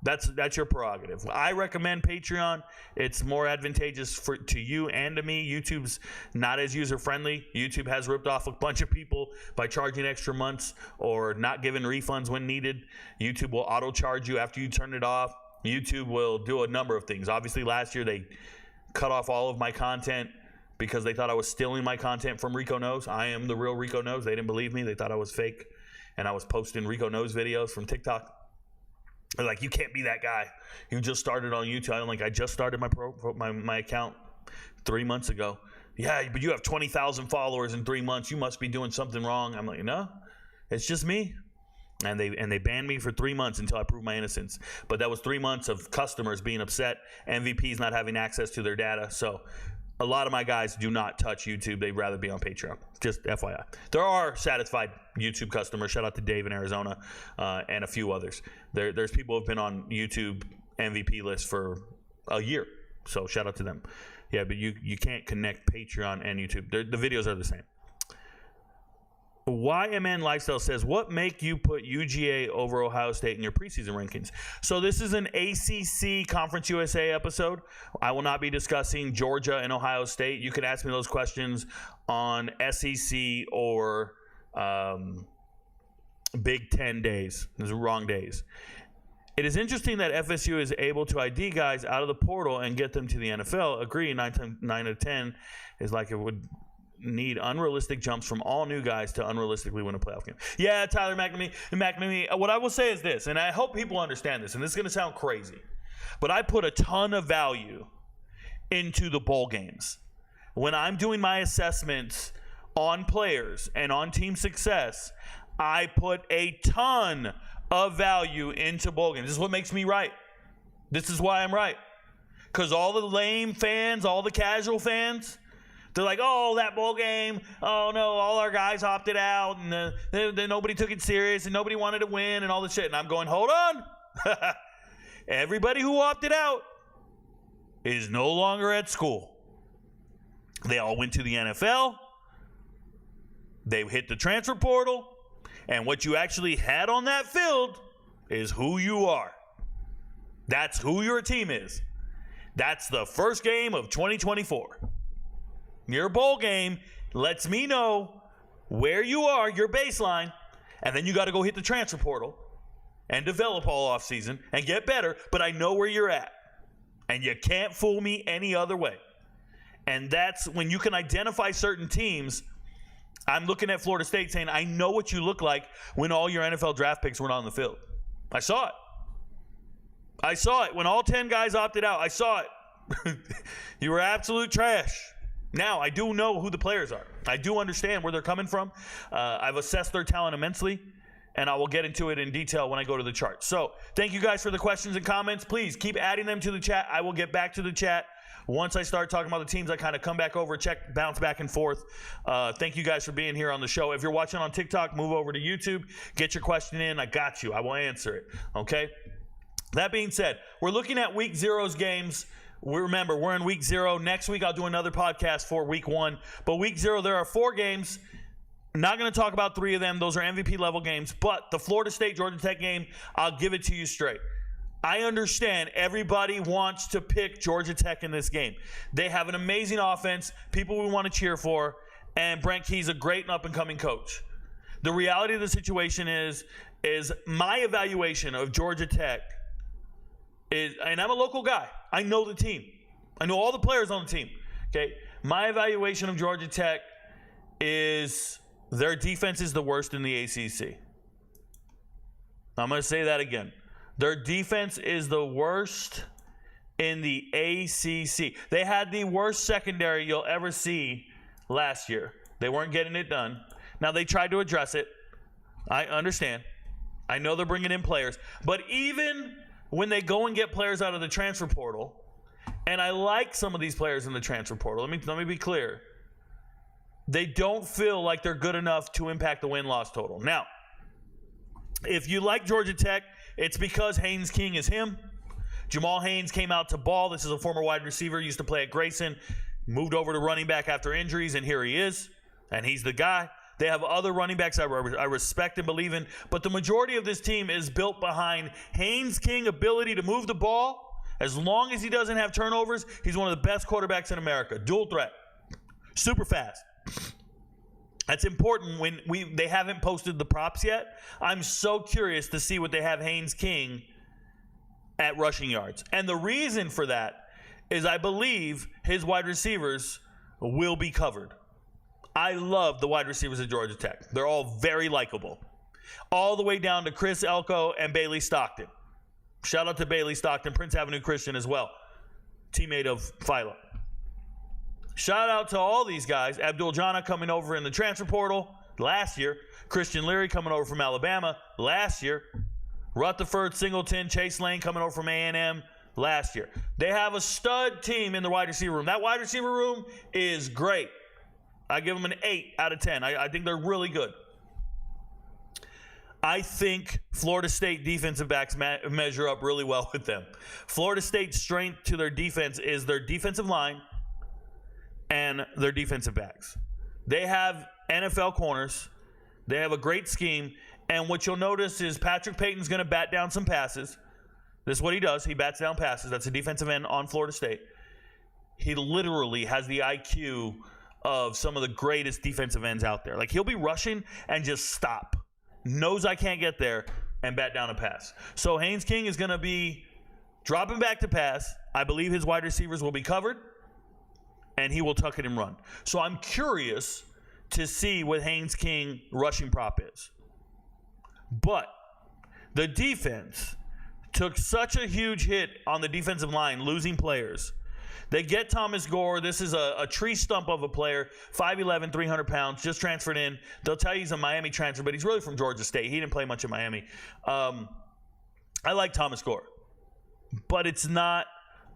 that's your prerogative. I recommend Patreon. It's more advantageous to you and to me. YouTube's not as user-friendly. YouTube has ripped off a bunch of people by charging extra months or not giving refunds when needed. YouTube will auto-charge you after you turn it off. YouTube will do a number of things. Obviously, last year they cut off all of my content because they thought I was stealing my content from RicoKnows. I am the real RicoKnows. They didn't believe me. They thought I was fake, and I was posting RicoKnows videos from TikTok. They're like, you can't be that guy. You just started on YouTube. I'm like, I just started my account 3 months ago. Yeah, but you have 20,000 followers in 3 months. You must be doing something wrong. I'm like, no, it's just me. And they banned me for 3 months until I proved my innocence. But that was 3 months of customers being upset, MVPs not having access to their data. So A lot of my guys do not touch YouTube. They'd rather be on Patreon. Just FYI. There are satisfied YouTube customers. Shout out to Dave in Arizona and a few others. There's people who have been on YouTube MVP lists for a year. So shout out to them. Yeah, but you can't connect Patreon and YouTube. The videos are the same. YMN Lifestyle says, what make you put UGA over Ohio State in your preseason rankings? So this is an ACC Conference USA episode. I will not be discussing Georgia and Ohio State. You can ask me those questions on SEC or Big Ten days. Those are wrong days. It is interesting that FSU is able to ID guys out of the portal and get them to the NFL. Agree, 9 out of 10 is like it would need unrealistic jumps from all new guys to unrealistically win a playoff game. Yeah, Tyler McNamee. What I will say is this, and I hope people understand this, and this is going to sound crazy, but I put a ton of value into the bowl games. When I'm doing my assessments on players and on team success, I put a ton of value into bowl games. This is what makes me right. This is why I'm right. Because all the lame fans, all the casual fans, they're like, oh, that bowl game, oh, no, all our guys opted out, and nobody took it serious, and nobody wanted to win, and all this shit. And I'm going, hold on. Everybody who opted out is no longer at school. They all went to the NFL. They hit the transfer portal. And what you actually had on that field is who you are. That's who your team is. That's the first game of 2024. Your bowl game lets me know where you are, your baseline, and then you got to go hit the transfer portal and develop all offseason and get better, but I know where you're at. And you can't fool me any other way. And that's when you can identify certain teams. I'm looking at Florida State saying, I know what you look like when all your NFL draft picks were on the field. I saw it. I saw it. When all 10 guys opted out, I saw it. You were absolute trash. Now, I do know who the players are. I do understand where they're coming from. I've assessed their talent immensely, and I will get into it in detail when I go to the chart. So, thank you guys for the questions and comments. Please keep adding them to the chat. I will get back to the chat. Once I start talking about the teams, I kind of come back over, check, bounce back and forth. Thank you guys for being here on the show. If you're watching on TikTok, move over to YouTube. Get your question in. I got you. I will answer it. Okay? That being said, we're looking at Week 0's games. Remember, we're in Week 0. Next week, I'll do another podcast for Week 1. But Week 0, there are 4 games. Not going to talk about 3 of them. Those are MVP-level games. But the Florida State-Georgia Tech game, I'll give it to you straight. I understand everybody wants to pick Georgia Tech in this game. They have an amazing offense, people we want to cheer for, and Brent Key's a great and up-and-coming coach. The reality of the situation is my evaluation of Georgia Tech is, and I'm a local guy. I know the team. I know all the players on the team. Okay, my evaluation of Georgia Tech is their defense is the worst in the ACC. I'm going to say that again. Their defense is the worst in the ACC. They had the worst secondary you'll ever see last year. They weren't getting it done. Now, they tried to address it. I understand. I know they're bringing in players. But even when they go and get players out of the transfer portal, and I like some of these players in the transfer portal, let me be clear. They don't feel like they're good enough to impact the win-loss total. Now, if you like Georgia Tech, it's because Haynes King is him. Jamal Haynes came out to ball. This is a former wide receiver, used to play at Grayson, moved over to running back after injuries, and here he is, and he's the guy. They have other running backs I respect and believe in, but the majority of this team is built behind Haynes King's ability to move the ball. As long as he doesn't have turnovers, he's one of the best quarterbacks in America. Dual threat. Super fast. That's important when they haven't posted the props yet. I'm so curious to see what they have Haynes King at rushing yards. And the reason for that is I believe his wide receivers will be covered. I love the wide receivers at Georgia Tech. They're all very likable. All the way down to Chris Elko and Bailey Stockton. Shout out to Bailey Stockton, Prince Avenue Christian as well. Teammate of Philo. Shout out to all these guys. Abdul Jana coming over in the transfer portal last year. Christian Leary coming over from Alabama last year. Rutherford, Singleton, Chase Lane coming over from A&M last year. They have a stud team in the wide receiver room. That wide receiver room is great. I give them an 8 out of 10. I think they're really good. I think Florida State defensive backs measure up really well with them. Florida State's strength to their defense is their defensive line and their defensive backs. They have NFL corners. They have a great scheme. And what you'll notice is Patrick Payton's going to bat down some passes. This is what he does. He bats down passes. That's a defensive end on Florida State. He literally has the IQ of some of the greatest defensive ends out there. Like, he'll be rushing and just stop. Knows I can't get there and bat down a pass. So Haynes King is going to be dropping back to pass. I believe his wide receivers will be covered, and he will tuck it and run. So I'm curious to see what Haynes King rushing prop is. But the defense took such a huge hit on the defensive line, losing players. They get Thomas Gore. This is a tree stump of a player, 5'11", 300 pounds, just transferred in. They'll tell you he's a Miami transfer, but he's really from Georgia State. He didn't play much in Miami. I like Thomas Gore, but it's not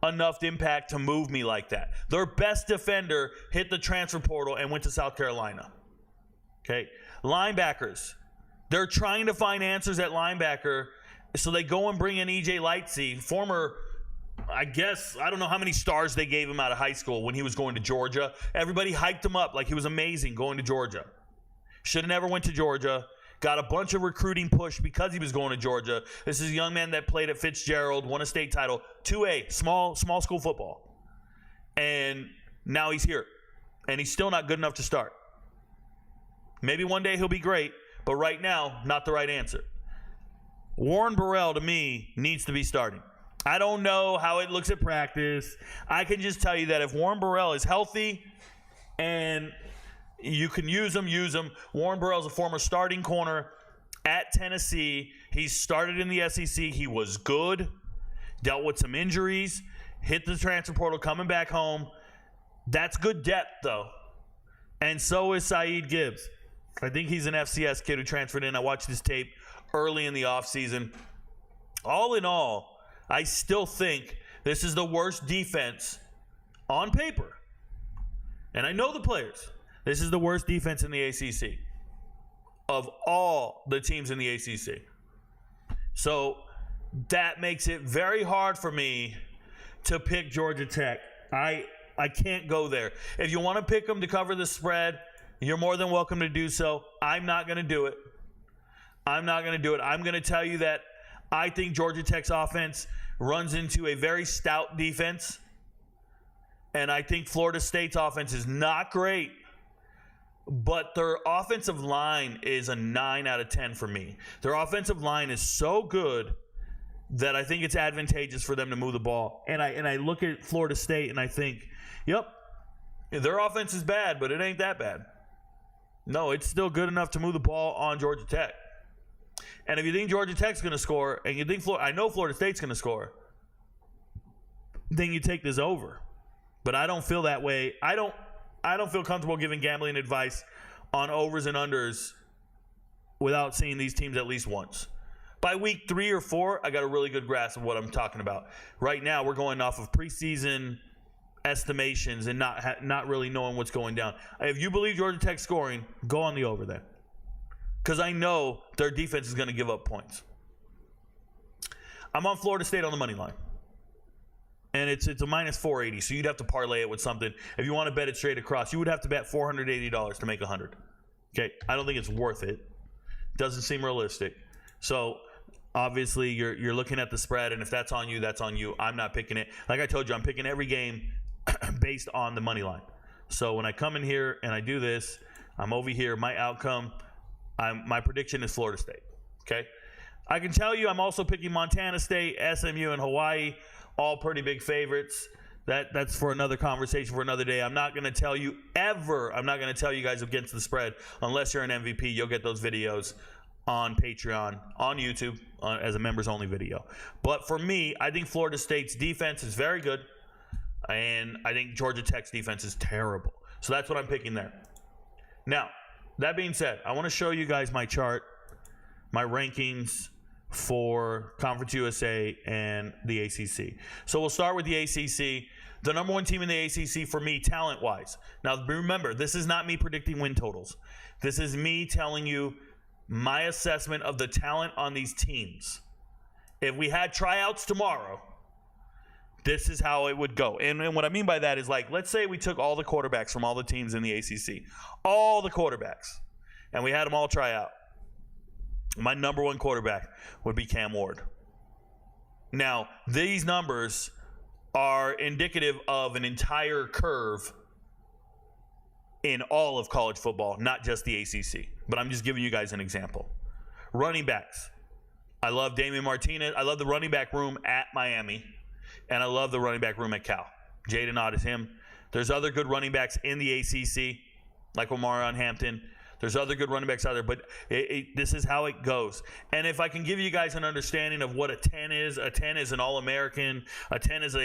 enough impact to move me like that. Their best defender hit the transfer portal and went to South Carolina. Okay, linebackers. They're trying to find answers at linebacker, so they go and bring in E.J. Lightsey, former, I guess, I don't know how many stars they gave him out of high school when he was going to Georgia. Everybody hyped him up like he was amazing going to Georgia. Should have never went to Georgia. Got a bunch of recruiting push because he was going to Georgia. This is a young man that played at Fitzgerald, won a state title, 2A, small school football. And now he's here. And he's still not good enough to start. Maybe one day he'll be great, but right now, not the right answer. Warren Burrell, to me, needs to be starting. I don't know how it looks at practice. I can just tell you that if Warren Burrell is healthy and you can use him, use him. Warren Burrell is a former starting corner at Tennessee. He started in the SEC. He was good, dealt with some injuries, hit the transfer portal, coming back home. That's good depth, though. And so is Saeed Gibbs. I think he's an FCS kid who transferred in. I watched his tape early in the offseason. All in all, I still think this is the worst defense on paper. And I know the players. This is the worst defense in the ACC of all the teams in the ACC. So that makes it very hard for me to pick Georgia Tech. I can't go there. If you want to pick them to cover the spread, you're more than welcome to do so. I'm not going to do it. I'm going to tell you that I think Georgia Tech's offense runs into a very stout defense. And I think Florida State's offense is not great. But their offensive line is a 9 out of 10 for me. Their offensive line is so good that I think it's advantageous for them to move the ball. And I look at Florida State and I think, yep, their offense is bad, but it ain't that bad. No, it's still good enough to move the ball on Georgia Tech. And if you think Georgia Tech's going to score, and you think I know Florida State's going to score, then you take this over. But I don't feel that way. I don't feel comfortable giving gambling advice on overs and unders without seeing these teams at least once. By week 3 or 4, I got a really good grasp of what I'm talking about. Right now, we're going off of preseason estimations and not really knowing what's going down. If you believe Georgia Tech's scoring, go on the over there. Because I know their defense is going to give up points. I'm on Florida State on the money line. And it's a minus 480, so you'd have to parlay it with something. If you want to bet it straight across, you would have to bet $480 to make $100. Okay, I don't think it's worth it. Doesn't seem realistic. So obviously you're looking at the spread, and if that's on you, that's on you. I'm not picking it. Like I told you, I'm picking every game based on the money line. So when I come in here and I do this, I'm over here. My outcome, my prediction is Florida State. Okay, I can tell you I'm also picking Montana State, SMU, and Hawaii. All pretty big favorites. That's for another conversation for another day. I'm not going to tell you guys against the spread unless you're an MVP. You'll get those videos on Patreon, on YouTube, as a members-only video. But for me, I think Florida State's defense is very good, and I think Georgia Tech's defense is terrible. So that's what I'm picking there. Now, that being said, I want to show you guys my chart, my rankings for Conference USA and the ACC. So we'll start with the ACC. The number one team in the ACC for me, talent-wise. Now, remember, this is not me predicting win totals. This is me telling you my assessment of the talent on these teams. If we had tryouts tomorrow, this is how it would go. And what I mean by that is, like, let's say we took all the quarterbacks from all the teams in the ACC, all the quarterbacks, and we had them all try out. My number one quarterback would be Cam Ward. Now, these numbers are indicative of an entire curve in all of college football, not just the ACC. But I'm just giving you guys an example. Running backs. I love Damian Martinez. I love the running back room at Miami. And I love the running back room at Cal. Jaden Ott is him. There's other good running backs in the ACC, like Omarion Hampton. There's other good running backs out there, but this is how it goes. And if I can give you guys an understanding of what a 10 is an All-American. A 10 is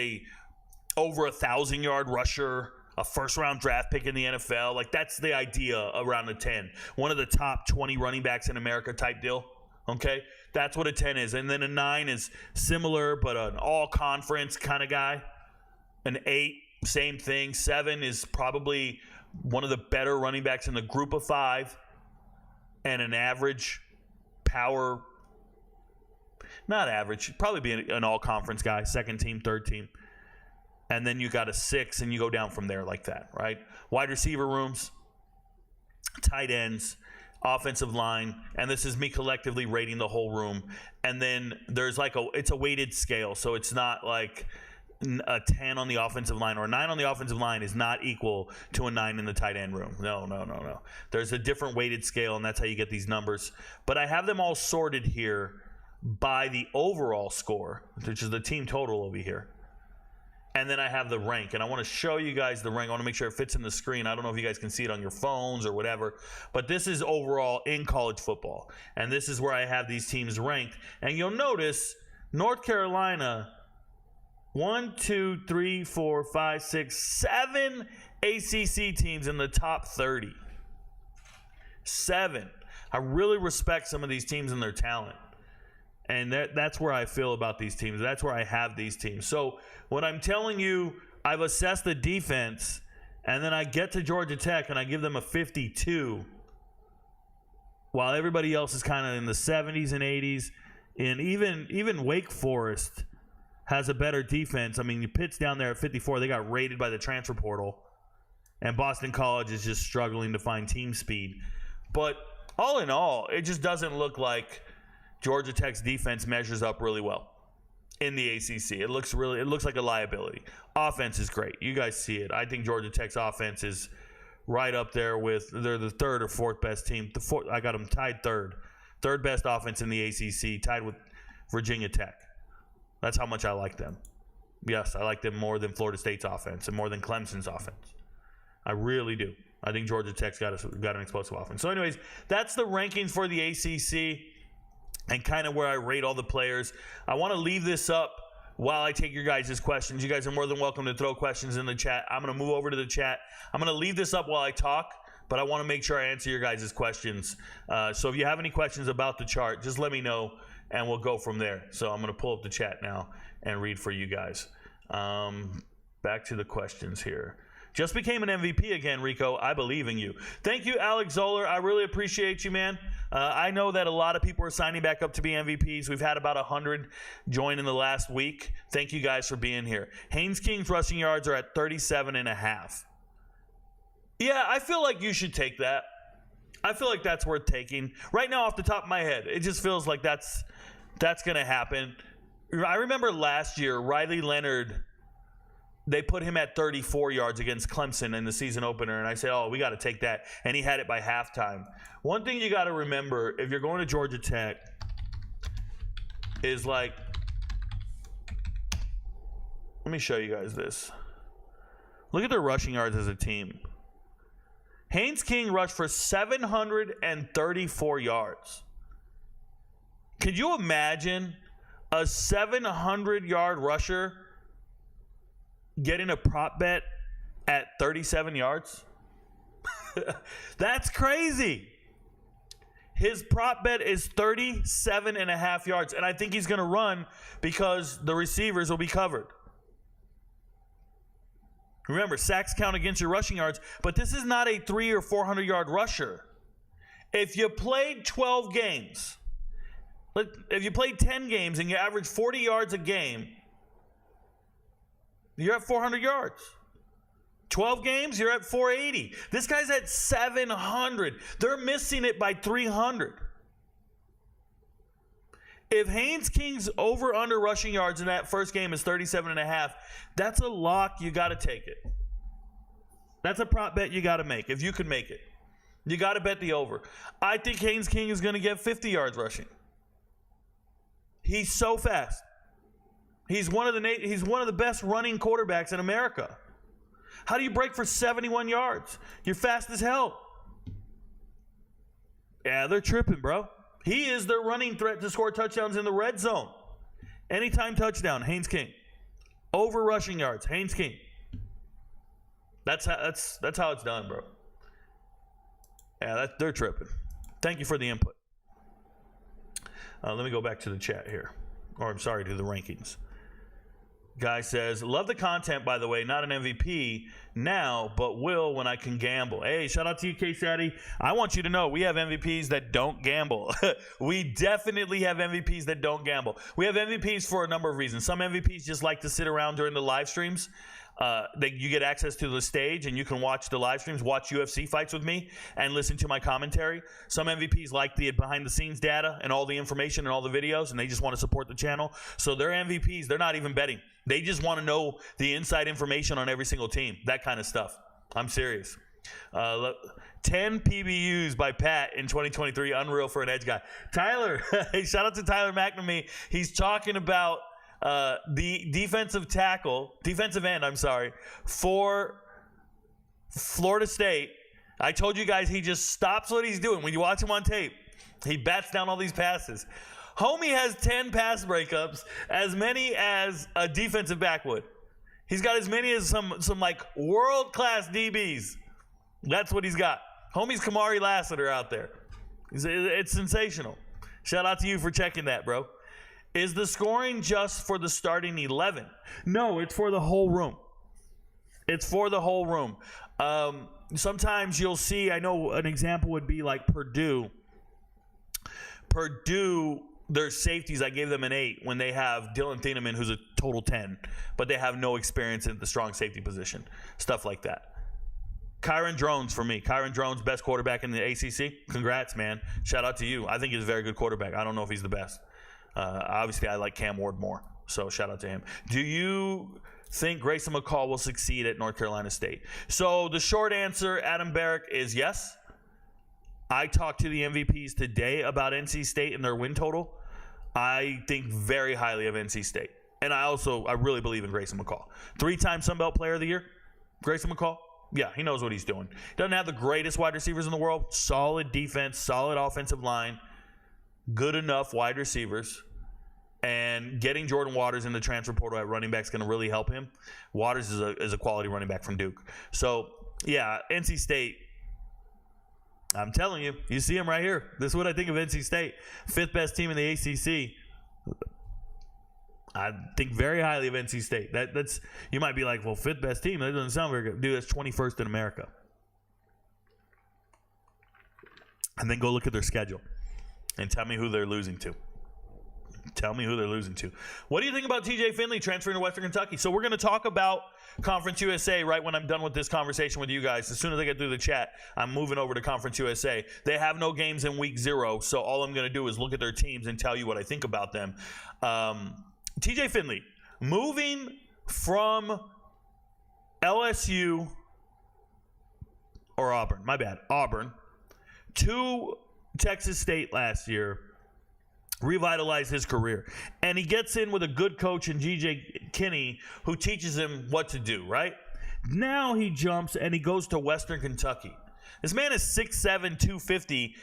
over 1,000-yard rusher, a first-round draft pick in the NFL. Like, that's the idea around a 10. One of the top 20 running backs in America type deal, okay? That's what a 10 is. And then a 9 is similar, but an all-conference kind of guy. An 8, same thing. 7 is probably one of the better running backs in the group of 5, and an average power, not average, probably be an all-conference guy, second team, third team. And then you got a 6, and you go down from there like that, right? Wide receiver rooms, tight ends, offensive line, and this is me collectively rating the whole room. And then there's it's a weighted scale, so it's not like a 10 on the offensive line or a 9 on the offensive line is not equal to a 9 in the tight end room. No. There's a different weighted scale, and that's how you get these numbers. But I have them all sorted here by the overall score, which is the team total over here. And then I have the rank, and I want to show you guys the rank. I want to make sure it fits in the screen. I don't know if you guys can see it on your phones or whatever, but this is overall in college football. And this is where I have these teams ranked. And you'll notice North Carolina, 1, 2, 3, 4, 5, 6, 7 ACC teams in the top 30. 7. I really respect some of these teams and their talent. And that's where I feel about these teams. That's where I have these teams. So when I'm telling you I've assessed the defense, and then I get to Georgia Tech and I give them a 52, while everybody else is kind of in the 70s and 80s, and even Wake Forest has a better defense. I mean, Pitt's down there at 54. They got raided by the transfer portal. And Boston College is just struggling to find team speed. But all in all, it just doesn't look like Georgia Tech's defense measures up really well in the ACC. It looks like a liability. Offense is great. You guys see it. I think Georgia Tech's offense is right up there with, they're the third or fourth best team. I got them tied third. Third best offense in the ACC, tied with Virginia Tech. That's how much I like them. Yes, I like them more than Florida State's offense and more than Clemson's offense. I really do. I think Georgia Tech's got an explosive offense. So anyways, that's the rankings for the ACC and kind of where I rate all the players. I want to leave this up while I take your guys' questions. You guys are more than welcome to throw questions in the chat. I'm going to move over to the chat. I'm going to leave this up while I talk, but I want to make sure I answer your guys' questions. So if you have any questions about the chart, just let me know, and we'll go from there. So I'm going to pull up the chat now and read for you guys. Back to the questions here. Just became an MVP again, Rico. I believe in you. Thank you, Alex Zoller. I really appreciate you, man. I know that a lot of people are signing back up to be MVPs. We've had about 100 join in the last week. Thank you guys for being here. Haynes King's rushing yards are at 37.5. Yeah, I feel like you should take that. I feel like that's worth taking. Right now, off the top of my head, it just feels like that's going to happen. I remember last year, Riley Leonard, they put him at 34 yards against Clemson in the season opener, and I said, oh, we got to take that. And he had it by halftime. One thing you got to remember, if you're going to Georgia Tech, is like, let me show you guys this. Look at their rushing yards as a team. Haynes King rushed for 734 yards. Could you imagine a 700-yard rusher getting a prop bet at 37 yards? That's crazy. His prop bet is 37.5 yards, and I think he's going to run because the receivers will be covered. Remember, sacks count against your rushing yards, but this is not a 300 or 400 yard rusher. If you played 12 games, if you played 10 games and you average 40 yards a game, you're at 400 yards. 12 games, you're at 480. This guy's at 700. They're missing it by 300. If Haynes King's over-under rushing yards in that first game is 37.5, that's a lock. You got to take it. That's a prop bet you got to make if you can make it. You got to bet the over. I think Haynes King is going to get 50 yards rushing. He's so fast. He's one of the best running quarterbacks in America. How do you break for 71 yards? You're fast as hell. Yeah, they're tripping, bro. He is their running threat to score touchdowns in the red zone. Anytime touchdown, Haynes King. Over rushing yards, Haynes King. That's how it's done, bro. Yeah, they're tripping. Thank you for the input. Let me go back to the chat here. Or I'm sorry, to the rankings. Guy says, love the content, by the way. Not an MVP now, but will when I can gamble. Hey, shout out to you, K-Saddy. I want you to know we have MVPs that don't gamble. We definitely have MVPs that don't gamble. We have MVPs for a number of reasons. Some MVPs just like to sit around during the live streams. You get access to the stage and you can watch the live streams, watch UFC fights with me, and listen to my commentary. Some MVPs like the behind-the-scenes data and all the information and all the videos, and they just want to support the channel. So they're MVPs. They're not even betting. They just want to know the inside information on every single team, that kind of stuff. I'm serious. 10 PBUs by Pat in 2023, unreal for an edge guy. Tyler, hey, shout out to Tyler McNamee. He's talking about the defensive end, for Florida State. I told you guys he just stops what he's doing. When you watch him on tape, he bats down all these passes. Homie has 10 pass breakups, as many as a defensive back would. He's got as many as some like world-class DBs. That's what he's got. Homie's Kamari Lassiter out there. It's sensational. Shout out to you for checking that, bro. Is the scoring just for the starting 11? No, it's for the whole room. It's for the whole room. Sometimes you'll see, I know an example would be like Purdue. Their safeties, I gave them an 8 when they have Dylan Thieneman, who's a total 10, but they have no experience in the strong safety position. Stuff like that. Kyron Drones for me. Kyron Drones, best quarterback in the ACC. Congrats, man. Shout out to you. I think he's a very good quarterback. I don't know if he's the best. Obviously, I like Cam Ward more, so shout out to him. Do you think Grayson McCall will succeed at North Carolina State? So the short answer, Adam Barrick, is yes. I talked to the MVPs today about NC State and their win total. I think very highly of NC State. And I really believe in Grayson McCall. 3-time Sunbelt Player of the Year, Grayson McCall. Yeah, he knows what he's doing. Doesn't have the greatest wide receivers in the world. Solid defense, solid offensive line, good enough wide receivers. And getting Jordan Waters in the transfer portal at running back is going to really help him. Waters is a quality running back from Duke. So, yeah, NC State, I'm telling you, you see him right here. This is what I think of NC State. 5th best team in the ACC. I think very highly of NC State. That's you might be like, well, 5th best team. That doesn't sound very good. Dude, that's 21st in America. And then go look at their schedule and tell me who they're losing to. Tell me who they're losing to. What do you think about TJ Finley transferring to Western Kentucky? So we're going to talk about Conference USA right when I'm done with this conversation with you guys. As soon as I get through the chat, I'm moving over to Conference USA. They have no games in week 0, so all I'm going to do is look at their teams and tell you what I think about them. TJ Finley, moving from LSU or Auburn to Texas State last year, revitalize his career. And he gets in with a good coach in G.J. Kinney who teaches him what to do, right? Now he jumps and he goes to Western Kentucky. This man is 6'7", 250.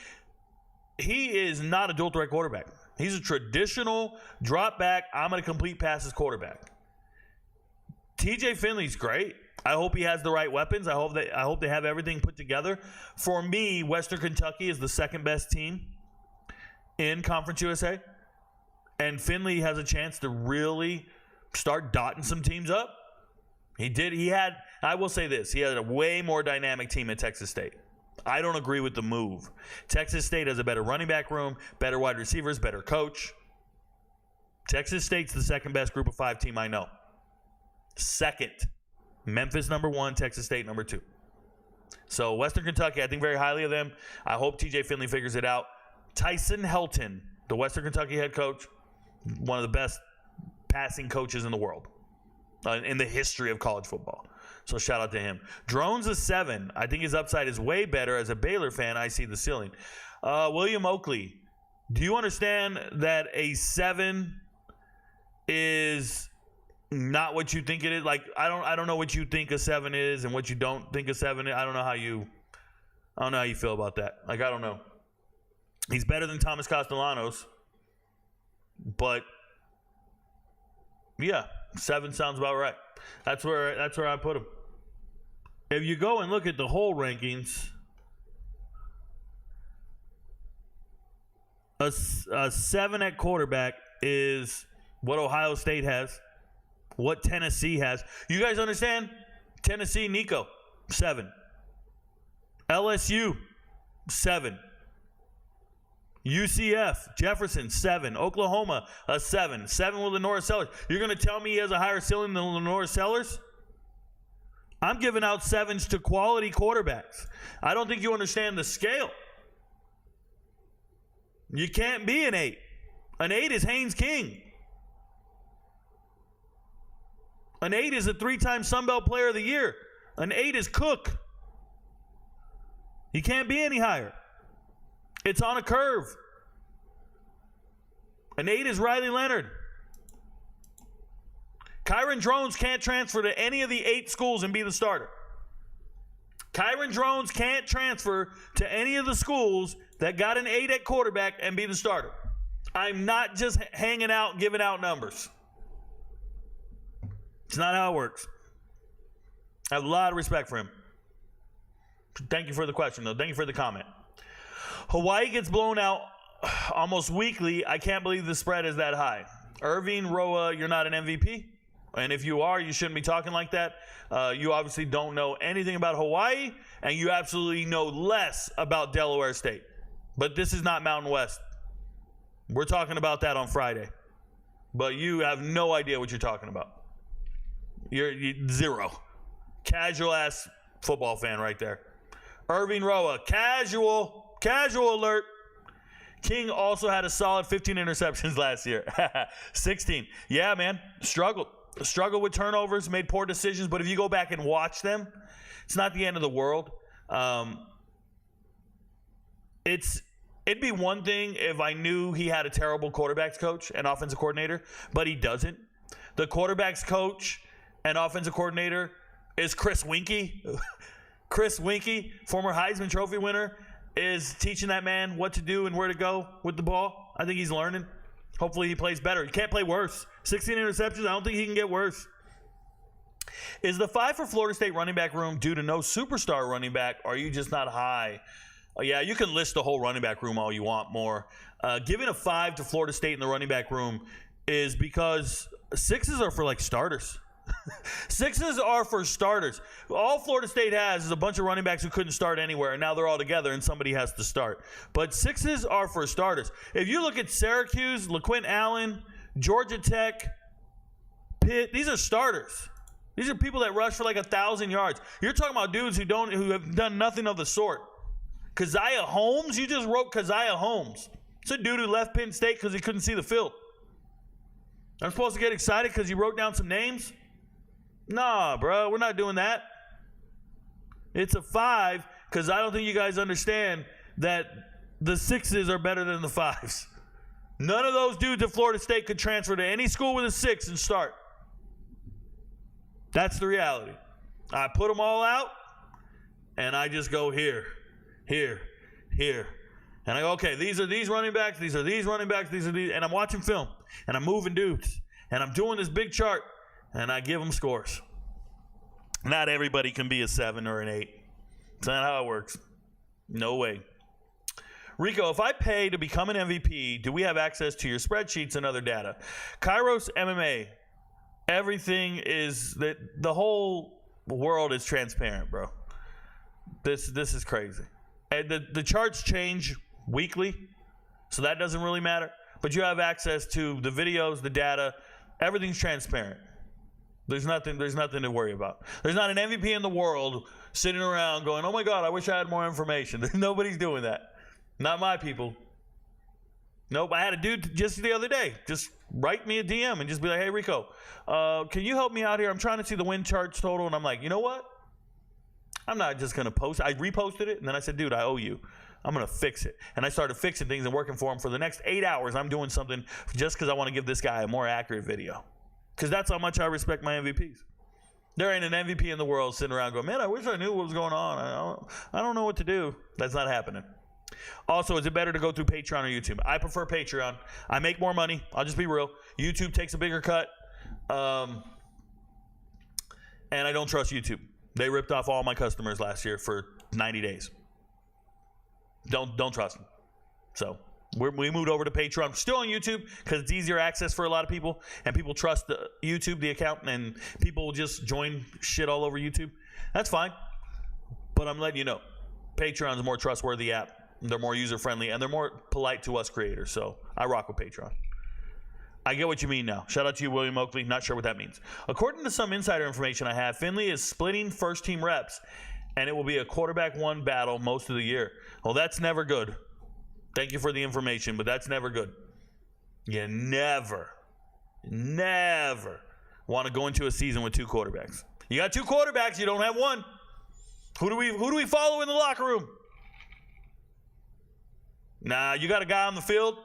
He is not a dual threat quarterback. He's a traditional drop back, I'm going to complete passes quarterback. TJ Finley's great. I hope he has the right weapons. I hope they have everything put together. For me, Western Kentucky is the second best team in Conference USA, and Finley has a chance to really start dotting some teams up. I will say this, he had a way more dynamic team at Texas State. I don't agree with the move. Texas State has a better running back room, better wide receivers, better coach. Texas State's the second best group of 5 team I know. Second, Memphis number 1, Texas State number 2. So Western Kentucky, I think very highly of them. I hope TJ Finley figures it out. Tyson Helton, the Western Kentucky head coach, one of the best passing coaches in the world, in the history of college football. So shout out to him. Drones a 7. I think his upside is way better. As a Baylor fan, I see the ceiling. William Oakley, do you understand that a 7 is not what you think it is? Like, I don't know what you think a 7 is and what you don't think a 7 is. I don't know how you feel about that. Like, I don't know. He's better than Thomas Castellanos, but yeah, 7 sounds about right. That's where I put him. If you go and look at the whole rankings, a 7 at quarterback is what Ohio State has, what Tennessee has. You guys understand? Tennessee, Nico, 7. LSU, 7. UCF, Jefferson, 7. Oklahoma, a 7. 7 with Lenora Sellers. You're going to tell me he has a higher ceiling than Lenora Sellers? I'm giving out 7s to quality quarterbacks. I don't think you understand the scale. You can't be an 8. An 8 is Haynes King. An 8 is a 3-time Sunbelt Player of the Year. An 8 is Cook. He can't be any higher. It's on a curve. An 8 is Riley Leonard. Kyron Drones can't transfer to any of the 8 schools and be the starter. Kyron Drones can't transfer to any of the schools that got an 8 at quarterback and be the starter. I'm not just hanging out, giving out numbers. It's not how it works. I have a lot of respect for him. Thank you for the question, though. Thank you for the comment. Hawaii gets blown out almost weekly. I can't believe the spread is that high. Irving Roa, you're not an MVP. And if you are, you shouldn't be talking like that. You obviously don't know anything about Hawaii, and you absolutely know less about Delaware State. But this is not Mountain West. We're talking about that on Friday. But you have no idea what you're talking about. You're zero. Casual-ass football fan right there. Irving Roa, casual alert. King also had a solid 15 interceptions last year. 16. Yeah, man. Struggled with turnovers, made poor decisions, but if you go back and watch them, it's not the end of the world. It'd be one thing if I knew he had a terrible quarterbacks coach and offensive coordinator, but he doesn't. The quarterbacks coach and offensive coordinator is Chris Winkie. Chris Winkie, former Heisman Trophy winner, is teaching that man what to do and where to go with the ball. I think he's learning. Hopefully he plays better. He can't play worse. 16 interceptions, I don't think he can get worse. Is the 5 for Florida State running back room due to no superstar running back, or are you just not high? Oh, yeah, you can list the whole running back room all you want more. Giving a 5 to Florida State in the running back room is because 6s are for, like, starters. 6s are for starters. All Florida State has is a bunch of running backs who couldn't start anywhere, and now they're all together and somebody has to start. But 6s are for starters. If you look at Syracuse, LaQuint Allen, Georgia Tech, Pitt, these are starters. These are people that rush for like 1,000 yards. You're talking about dudes who have done nothing of the sort. Keziah Holmes, you just wrote Keziah Holmes. It's a dude who left Penn State because he couldn't see the field. I'm supposed to get excited because he wrote down some names? Nah, bro, we're not doing that. It's a 5 because I don't think you guys understand that the 6s are better than the 5s. None of those dudes at Florida State could transfer to any school with a 6 and start. That's the reality. I put them all out, and I just go here. And I go, okay, these are these running backs, these are these running backs, these are these, and I'm watching film, and I'm moving dudes, and I'm doing this big chart, and I give them scores. Not everybody can be a 7 or an 8. It's not how it works. No way. Rico, if I pay to become an MVP, do we have access to your spreadsheets and other data? Kairos MMA, everything is that the whole world is transparent, bro. This is crazy. And the charts change weekly, so that doesn't really matter. But you have access to the videos, the data, everything's transparent. There's nothing to worry about. There's not an MVP in the world sitting around going, oh my God, I wish I had more information. Nobody's doing that. Not my people. Nope, I had a dude just the other day just write me a DM and just be like, hey, Rico, can you help me out here? I'm trying to see the win charts total. And I'm like, you know what? I'm not just going to post. I reposted it, and then I said, dude, I owe you. I'm going to fix it. And I started fixing things and working for him. For the next 8 hours, I'm doing something just because I want to give this guy a more accurate video. Because that's how much I respect my MVPs. There ain't an MVP in the world sitting around going, man, I wish I knew what was going on. I don't know what to do. That's not happening. Also, is it better to go through Patreon or YouTube? I prefer Patreon. I make more money. I'll just be real. YouTube takes a bigger cut. And I don't trust YouTube. They ripped off all my customers last year for 90 days. Don't trust them. So we moved over to Patreon. We're still on YouTube because it's easier access for a lot of people, and people trust the YouTube, the account, and people will just join shit all over YouTube. That's fine. But I'm letting you know, Patreon's a more trustworthy app. They're more user-friendly, and they're more polite to us creators. So I rock with Patreon. I get what you mean now. Shout out to you, William Oakley. Not sure what that means. According to some insider information I have, Finley is splitting first-team reps, and it will be a quarterback-one battle most of the year. Well, that's never good. Thank you for the information, but that's never good. You never want to go into a season with two quarterbacks. You got two quarterbacks, you don't have one. Who do we follow in the locker room? Nah, you got a guy on the field,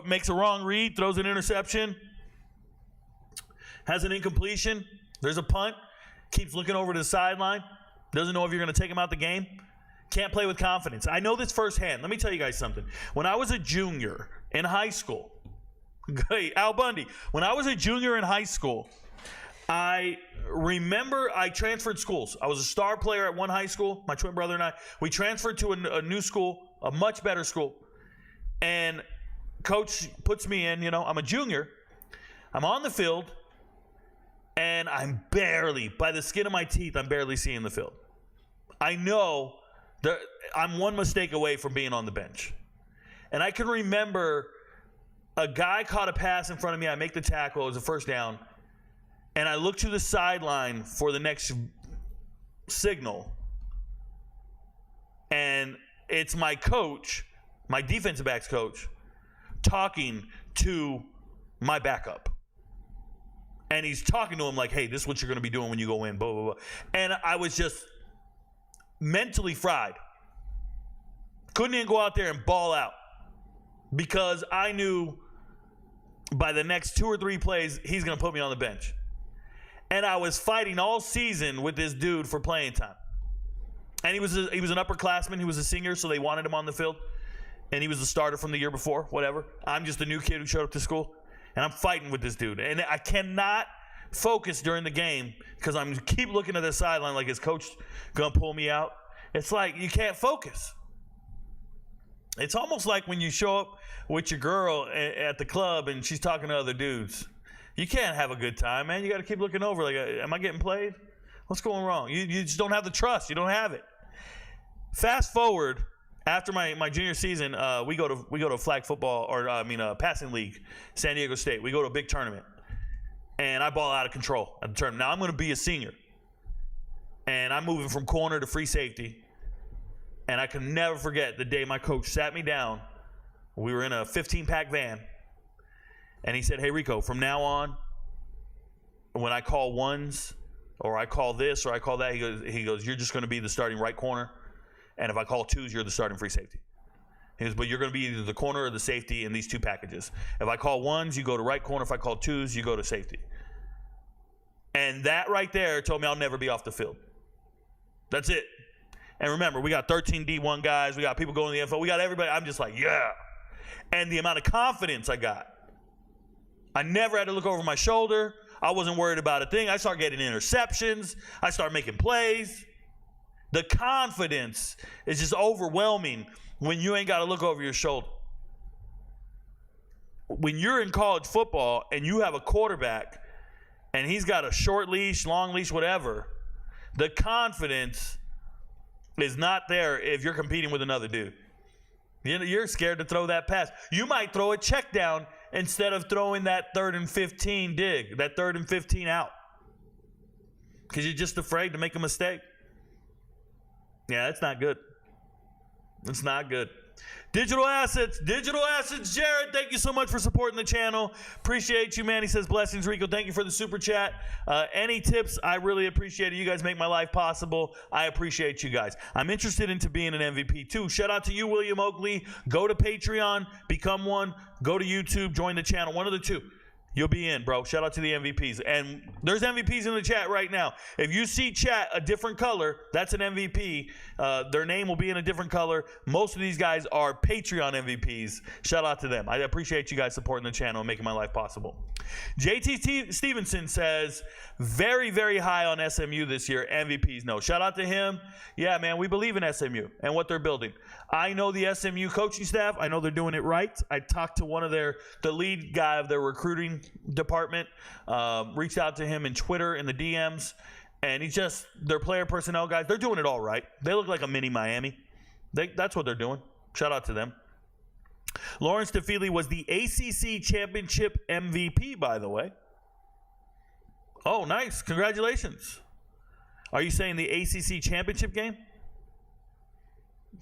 makes a wrong read, throws an interception, has an incompletion, there's a punt, keeps looking over to the sideline, doesn't know if you're going to take him out the game, can't play with confidence. I know this firsthand. Let me tell you guys something. When I was a junior in high school, Al Bundy, when I was a junior in high school, I remember I transferred schools. I was a star player at one high school, my twin brother and I. We transferred to a new school, a much better school. And coach puts me in, I'm a junior. I'm on the field, and I'm barely, by the skin of my teeth, I'm barely seeing the field. I know that I'm one mistake away from being on the bench. And I can remember a guy caught a pass in front of me. I make the tackle. It was a first down. And I look to the sideline for the next signal. And it's my coach, my defensive backs coach, talking to my backup. And he's talking to him like, hey, this is what you're going to be doing when you go in, blah, blah, blah. And I was just mentally fried. Couldn't even go out there and ball out because I knew by the next 2 or 3 plays, he's going to put me on the bench. And I was fighting all season with this dude for playing time. And he was an upperclassman. He was a senior, so they wanted him on the field. And he was the starter from the year before, whatever. I'm just a new kid who showed up to school. And I'm fighting with this dude. And I cannot focus during the game because I'm keep looking at the sideline like his coach going to pull me out. It's like you can't focus. It's almost like when you show up with your girl at the club and she's talking to other dudes. You can't have a good time, man. You got to keep looking over like, am I getting played? What's going wrong? You just don't have the trust. You don't have it. Fast forward, after my junior season, we go to flag football, or passing league, San Diego State. We go to a big tournament, and I ball out of control at the tournament. Now I'm going to be a senior, and I'm moving from corner to free safety, and I can never forget the day my coach sat me down. We were in a 15-pack van, and he said, "Hey Rico, from now on, when I call ones, or I call this, or I call that, he goes, you're just going to be the starting right corner. And if I call twos, you're the starting free safety." He goes, but you're going to be either the corner or the safety in these 2 packages. If I call ones, you go to right corner. If I call twos, you go to safety. And that right there told me I'll never be off the field. That's it. And remember, we got 13 D1 guys. We got people going to the NFL. We got everybody. I'm just like, yeah. And the amount of confidence I got. I never had to look over my shoulder. I wasn't worried about a thing. I started getting interceptions. I started making plays. The confidence is just overwhelming when you ain't got to look over your shoulder. When you're in college football and you have a quarterback and he's got a short leash, long leash, whatever, the confidence is not there if you're competing with another dude. You're scared to throw that pass. You might throw a check down instead of throwing that 3rd and 15 dig, that 3rd and 15 out, because you're just afraid to make a mistake. Yeah, it's not good. It's not good. Digital assets, Jared, thank you so much for supporting the channel. Appreciate you, man. He says, blessings, Rico. Thank you for the super chat. Any tips, I really appreciate it. You guys make my life possible. I appreciate you guys. I'm interested into being an MVP too. Shout out to you, William Oakley. Go to Patreon, become one. Go to YouTube, join the channel. One of the two. You'll be in, bro. Shout out to the MVPs. And there's MVPs in the chat right now. If you see chat a different color, that's an MVP. Their name will be in a different color. Most of these guys are Patreon MVPs. Shout out to them. I appreciate you guys supporting the channel and making my life possible. JT Stevenson says, very, very high on SMU this year. MVPs, no. Shout out to him. Yeah, man, we believe in SMU and what they're building. I know the SMU coaching staff. I know they're doing it right. I talked to one of the lead guy of their recruiting department, reached out to him in Twitter in the DMs, and he's just, their player personnel guys, they're doing it all right. They look like a mini Miami. That's what they're doing. Shout out to them. Lawrence DeFeely was the ACC Championship MVP, by the way. Oh, nice. Congratulations. Are you saying the ACC Championship game?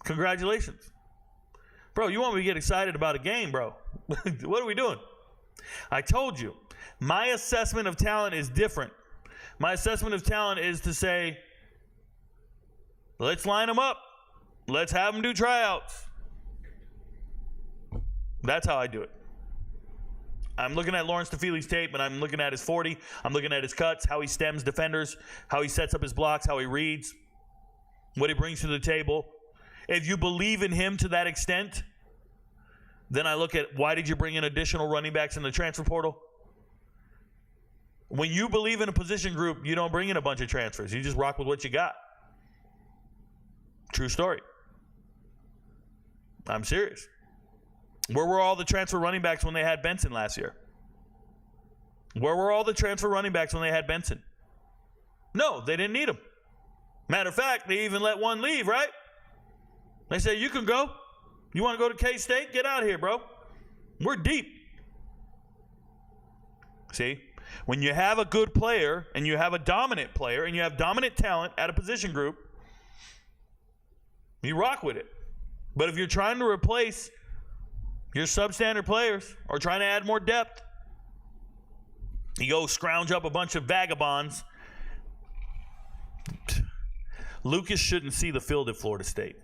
Congratulations. Bro, you want me to get excited about a game, bro? What are we doing? I told you, my assessment of talent is different. My assessment of talent is to say, let's line them up. Let's have them do tryouts. That's how I do it. I'm looking at Lawrence DeFeely's tape, and I'm looking at his 40. I'm looking at his cuts, how he stems defenders, how he sets up his blocks, how he reads, what he brings to the table. If you believe in him to that extent, then I look at, why did you bring in additional running backs in the transfer portal? When you believe in a position group, you don't bring in a bunch of transfers. You just rock with what you got. True story. I'm serious. Where were all the transfer running backs when they had Benson last year? Where were all the transfer running backs when they had Benson? No, they didn't need him. Matter of fact, they even let one leave, right? They said, you can go. You want to go to K-State? Get out of here, bro. We're deep. See? When you have a good player and you have a dominant player and you have dominant talent at a position group, you rock with it. But if you're trying to replace your substandard players or trying to add more depth, you go scrounge up a bunch of vagabonds. Lucas shouldn't see the field at Florida State.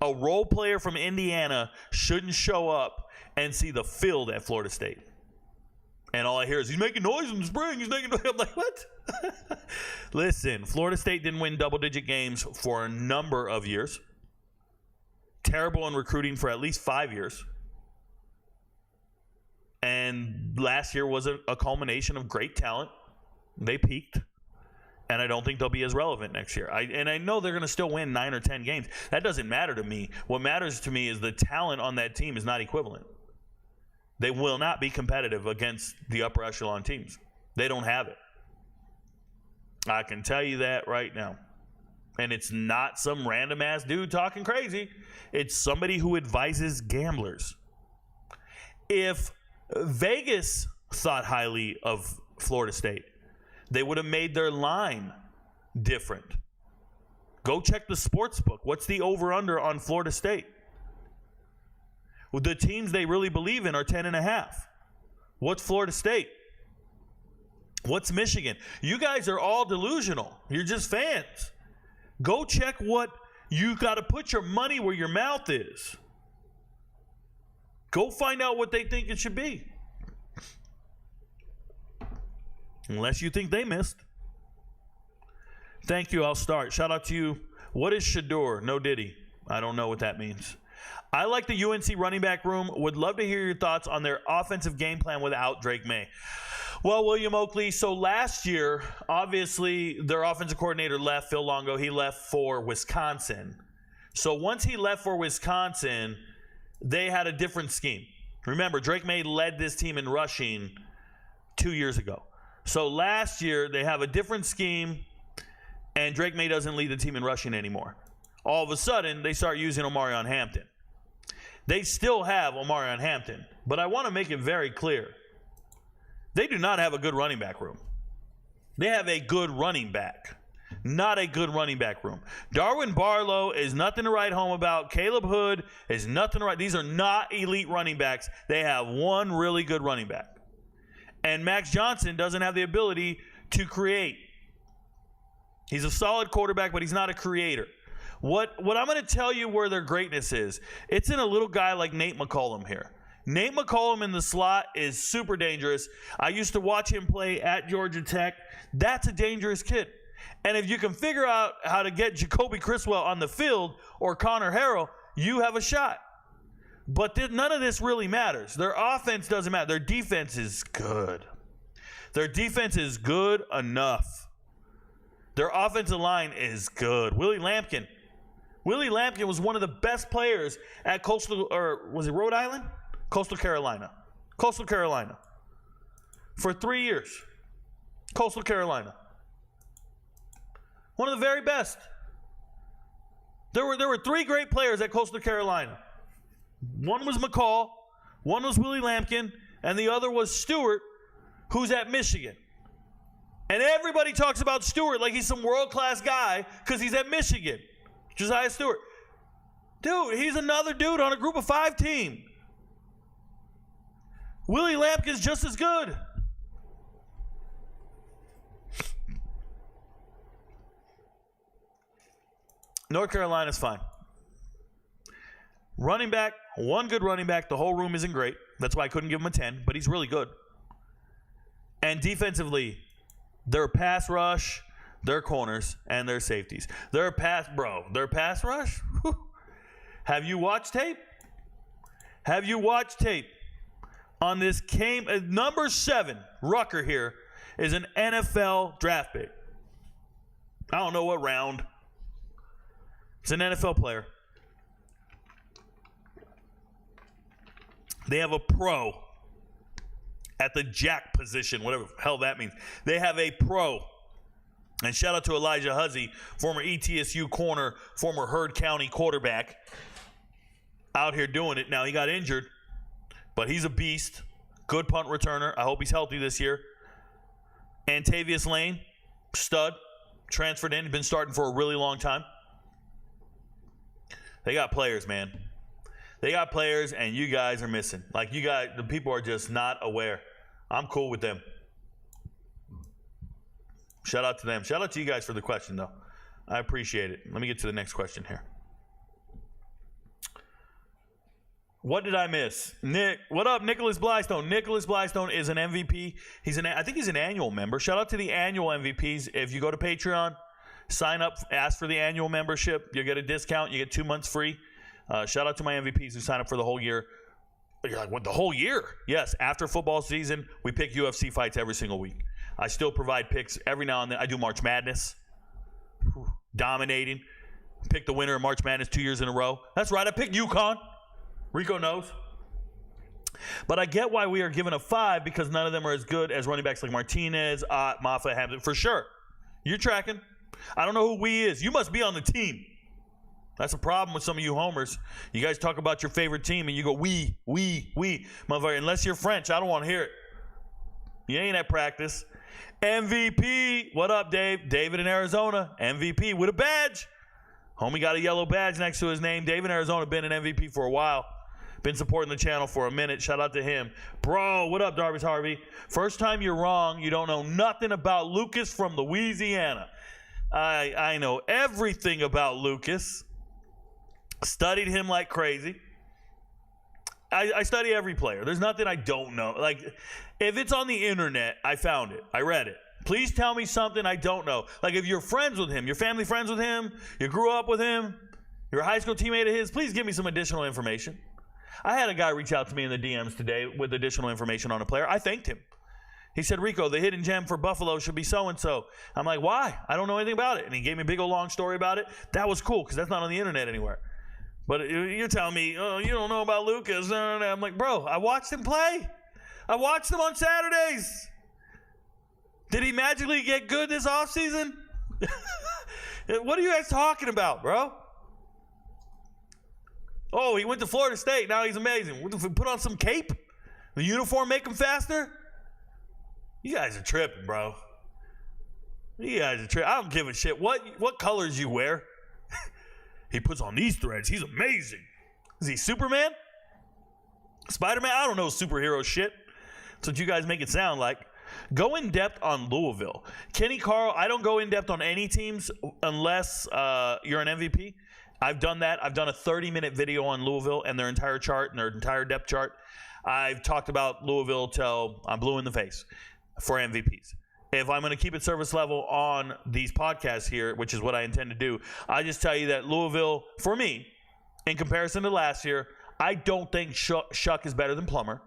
A role player from Indiana shouldn't show up and see the field at Florida State. And all I hear is, he's making noise in the spring. He's making noise. I'm like, what? Listen, Florida State didn't win double-digit games for a number of years. Terrible in recruiting for at least 5 years. And last year was a culmination of great talent. They peaked. And I don't think they'll be as relevant next year. I know they're going to still win 9 or 10 games. That doesn't matter to me. What matters to me is the talent on that team is not equivalent. They will not be competitive against the upper echelon teams. They don't have it. I can tell you that right now. And it's not some random ass dude talking crazy. It's somebody who advises gamblers. If Vegas thought highly of Florida State, they would have made their line different. Go check the sports book. What's the over-under on Florida State? Well, the teams they really believe in are 10.5. What's Florida State? What's Michigan? You guys are all delusional. You're just fans. Go check what you got to put your money where your mouth is. Go find out what they think it should be. Unless you think they missed. Thank you. I'll start. Shout out to you. What is Shador? No Diddy. I don't know what that means. I like the UNC running back room. Would love to hear your thoughts on their offensive game plan without Drake May. Well, William Oakley, so last year, obviously, their offensive coordinator left, Phil Longo. He left for Wisconsin. So once he left for Wisconsin, they had a different scheme. Remember, Drake May led this team in rushing 2 years ago. So last year, they have a different scheme, and Drake May doesn't lead the team in rushing anymore. All of a sudden, they start using Omarion Hampton. They still have Omarion Hampton, but I want to make it very clear. They do not have a good running back room. They have a good running back, not a good running back room. Darwin Barlow is nothing to write home about. Caleb Hood is nothing to write. These are not elite running backs. They have one really good running back. And Max Johnson doesn't have the ability to create. He's a solid quarterback, but he's not a creator. What I'm going to tell you where their greatness is, it's in a little guy like Nate McCollum here. Nate McCollum in the slot is super dangerous. I used to watch him play at Georgia Tech. That's a dangerous kid. And if you can figure out how to get Jacoby Criswell on the field or Connor Harrell, you have a shot. But none of this really matters. Their offense doesn't matter. Their defense is good. Their defense is good enough. Their offensive line is good. Willie Lampkin was one of the best players at Coastal, or was it Rhode Island? Coastal Carolina. For 3 years. Coastal Carolina. One of the very best. There were 3 great players at Coastal Carolina. One was McCall, one was Willie Lampkin, and the other was Stewart, who's at Michigan. And everybody talks about Stewart like he's some world-class guy because he's at Michigan. Josiah Stewart. Dude, he's another dude on a group of 5 team. Willie Lampkin's just as good. North Carolina's fine. Running back, one good running back. The whole room isn't great. That's why I couldn't give him a 10, but he's really good. And defensively, their pass rush, their corners, and their safeties. Their pass rush? Whew. Have you watched tape? On this number 7, Rucker here, is an NFL draft pick. I don't know what round. It's an NFL player. They have a pro at the jack position, whatever the hell that means. They have a pro. And shout out to Elijah Huzzy, former ETSU corner, former Heard County quarterback, out here doing it. Now, he got injured, but he's a beast. Good punt returner. I hope he's healthy this year. Antavius Lane, stud, transferred in, been starting for a really long time. They got players, man. They got players, and you guys are missing. Like, you guys, the people are just not aware. I'm cool with them. Shout out to them. Shout out to you guys for the question, though. I appreciate it. Let me get to the next question here. What did I miss? Nick, what up, Nicholas Blystone? Nicholas Blystone is an MVP. I think he's an annual member. Shout out to the annual MVPs. If you go to Patreon, sign up, ask for the annual membership. You'll get a discount. You get 2 months free. Shout out to my MVPs who sign up for the whole year. You're like, what, the whole year? Yes, after football season, we pick UFC fights every single week. I still provide picks every now and then. I do March Madness. Dominating. Pick the winner of March Madness 2 years in a row. That's right, I picked UConn. Rico knows. But I get why we are given a 5 because none of them are as good as running backs like Martinez, Ott, Maffa, Hampton. For sure. You're tracking. I don't know who we is. You must be on the team. That's a problem with some of you homers. You guys talk about your favorite team and you go, we. Motherfucker, unless you're French, I don't want to hear it. You ain't at practice. MVP. What up, Dave? David in Arizona. MVP with a badge. Homie got a yellow badge next to his name. David in Arizona been an MVP for a while. Been supporting the channel for a minute. Shout out to him. Bro, what up, Darvis Harvey? First time you're wrong. You don't know nothing about Lucas from Louisiana. I know everything about Lucas. Studied him like crazy. I study every player. There's nothing I don't know. Like, if it's on the internet, I found it. I read it. Please tell me something I don't know. Like, if you're friends with him, your family friends with him, you grew up with him, you're a high school teammate of his, please give me some additional information. I had a guy reach out to me in the DMs today with additional information on a player. I thanked him. He said, Rico, the hidden gem for Buffalo should be so-and-so. I'm like, why? I don't know anything about it. And he gave me a big old long story about it. That was cool because that's not on the internet anywhere. But you're telling me, oh, you don't know about Lucas. I'm like, bro, I watched him play. I watched him on Saturdays. Did he magically get good this offseason? What are you guys talking about, bro? Oh, he went to Florida State. Now he's amazing. What if we put on some cape? The uniform make him faster? You guys are tripping, bro. You guys are tripping. I don't give a shit what colors you wear. He puts on these threads. He's amazing. Is he Superman? Spider-Man? I don't know superhero shit. That's what you guys make it sound like. Go in depth on Louisville. Kenny Carl, I don't go in depth on any teams unless you're an MVP. I've done that. I've done a 30-minute video on Louisville and their entire chart and their entire depth chart. I've talked about Louisville till I'm blue in the face for MVPs. If I'm going to keep it service level on these podcasts here, which is what I intend to do, I just tell you that Louisville, for me, in comparison to last year, I don't think Shuck is better than Plummer.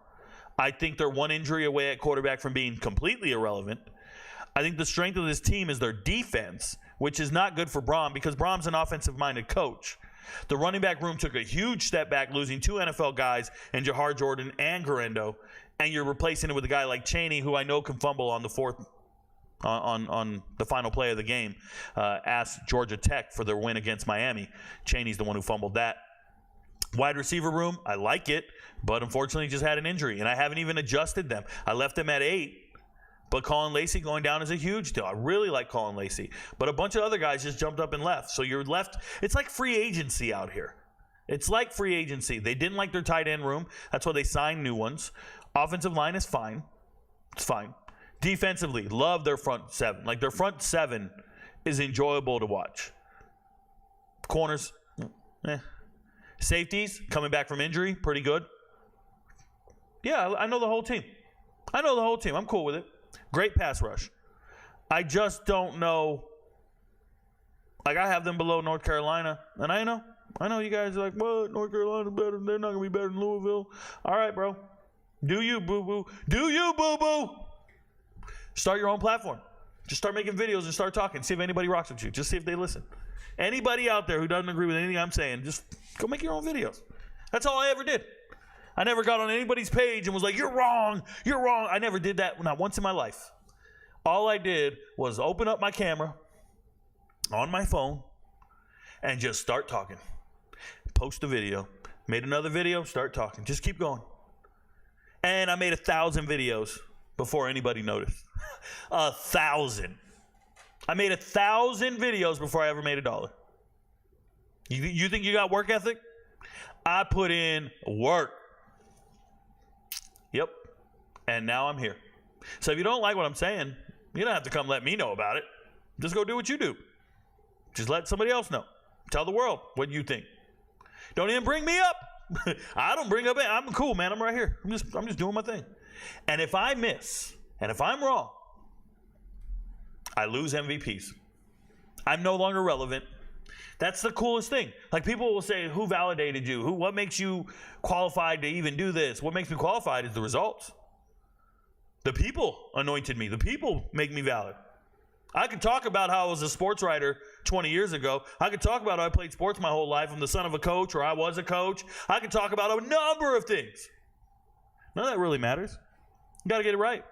I think they're one injury away at quarterback from being completely irrelevant. I think the strength of this team is their defense, which is not good for Brom because Brom's an offensive-minded coach. The running back room took a huge step back, losing 2 NFL guys in Jahar Jordan and Garendo, and you're replacing it with a guy like Chaney, who I know can fumble on the fourth on the final play of the game. Asked Georgia Tech for their win against Miami. Chaney's the one who fumbled that. Wide receiver room, I like it, but unfortunately just had an injury, and I haven't even adjusted them. I left them at 8. But Colin Lacey going down is a huge deal. I really like Colin Lacey. But a bunch of other guys just jumped up and left. So you're left. It's like free agency out here. It's like free agency. They didn't like their tight end room. That's why they signed new ones. Offensive line is fine. It's fine. Defensively, love their front 7. Like their front 7 is enjoyable to watch. Corners, Safeties, coming back from injury, pretty good. Yeah, I know the whole team. I'm cool with it. Great pass rush. I just don't know. Like, I have them below North Carolina. And I know you guys are like, what? North Carolina better? They're not going to be better than Louisville. All right, bro. Do you, boo-boo. Do you, boo-boo. Start your own platform. Just start making videos and start talking. See if anybody rocks with you. Just see if they listen. Anybody out there who doesn't agree with anything I'm saying, just go make your own videos. That's all I ever did. I never got on anybody's page and was like, you're wrong. I never did that, not once in my life. All I did was open up my camera on my phone and just start talking. Post a video. Made another video, start talking. Just keep going. And I made 1,000 videos before anybody noticed. 1,000. I made 1,000 videos before I ever made $1. You think you got work ethic? I put in work. Yep. And now I'm here. So if you don't like what I'm saying, you don't have to come let me know about it. Just go do what you do. Just let somebody else know. Tell the world what you think. Don't even bring me up. I don't bring up. I'm cool, man. I'm right here. I'm just doing my thing. And if I miss, and if I'm wrong, I lose MVPs. I'm no longer relevant. That's the coolest thing. Like, people will say, who validated you? What makes you qualified to even do this? What makes me qualified is the results. The people anointed me. The people make me valid. I could talk about how I was a sports writer 20 years ago. I could talk about how I played sports my whole life. I'm the son of a coach, or I was a coach. I could talk about a number of things. None of that really matters. You got to get it right.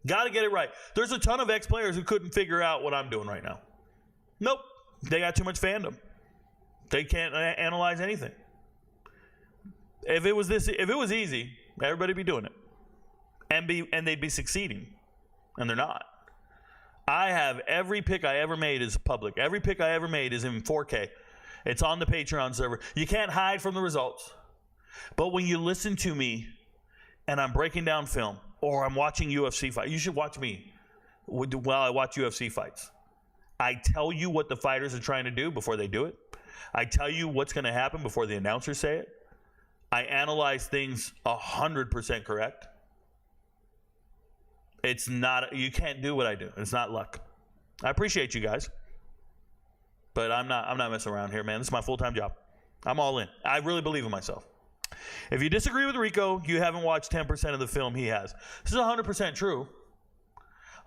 Got to get it right. There's a ton of ex-players who couldn't figure out what I'm doing right now. Nope. They got too much fandom. They can't analyze anything. If it was easy, everybody'd be doing it. And they'd be succeeding. And they're not. I have every pick I ever made is public. Every pick I ever made is in 4K. It's on the Patreon server. You can't hide from the results. But when you listen to me and I'm breaking down film or I'm watching UFC fights, you should watch me while I watch UFC fights. I tell you what the fighters are trying to do before they do it. I tell you what's going to happen before the announcers say it. I analyze things 100% correct. It's not, you can't do what I do. It's not luck. I appreciate you guys, but I'm not messing around here, man. This is my full-time job. I'm all in. I really believe in myself. If you disagree with Rico, you haven't watched 10% of the film he has. This is 100% true.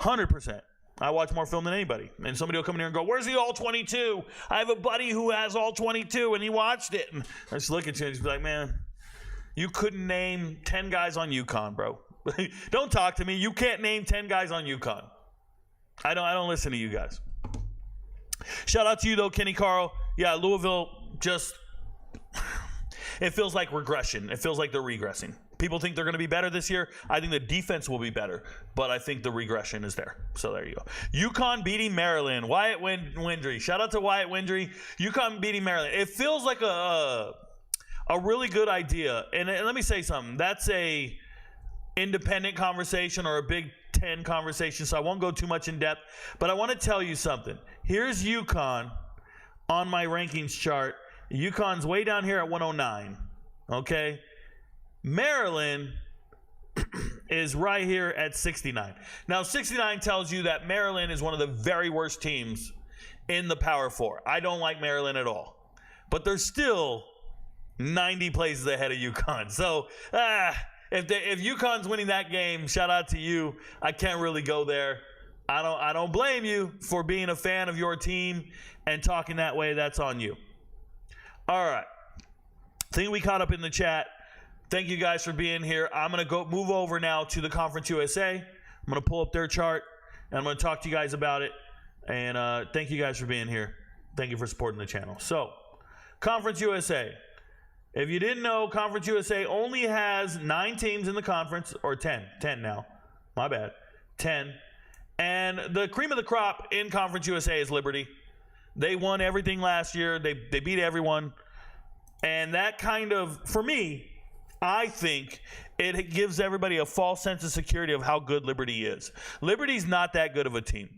100%. I watch more film than anybody. And somebody will come in here and go, where's the all 22? I have a buddy who has all 22 and he watched it. And I just look at you and just be like, man, you couldn't name 10 guys on UConn, bro. Don't talk to me. You can't name 10 guys on UConn. I don't listen to you guys. Shout out to you though, Kenny Carl. Yeah, Louisville just, it feels like regression. It feels like they're regressing. People think they're going to be better this year. I think the defense will be better, but I think the regression is there. So there you go. UConn beating Maryland. Wyatt Windry. Shout out to Wyatt Windry. UConn beating Maryland. It feels like a really good idea. And let me say something. That's a independent conversation or a Big Ten conversation, so I won't go too much in depth. But I want to tell you something. Here's UConn on my rankings chart. UConn's way down here at 109. Okay? Maryland is right here at 69. Now, 69 tells you that Maryland is one of the very worst teams in the Power Four. I don't like Maryland at all. But they're still 90 places ahead of UConn. So, if UConn's winning that game, shout out to you. I can't really go there. I don't blame you for being a fan of your team and talking that way. That's on you. All right. Think we caught up in the chat. Thank you guys for being here. I'm going to move over now to the Conference USA. I'm going to pull up their chart, and I'm going to talk to you guys about it. And thank you guys for being here. Thank you for supporting the channel. So, Conference USA. If you didn't know, Conference USA only has 9 teams in the conference, or 10. 10 now. My bad. 10. And the cream of the crop in Conference USA is Liberty. They won everything last year. They beat everyone. And that kind of, for me, I think it gives everybody a false sense of security of how good Liberty is. Liberty's not that good of a team.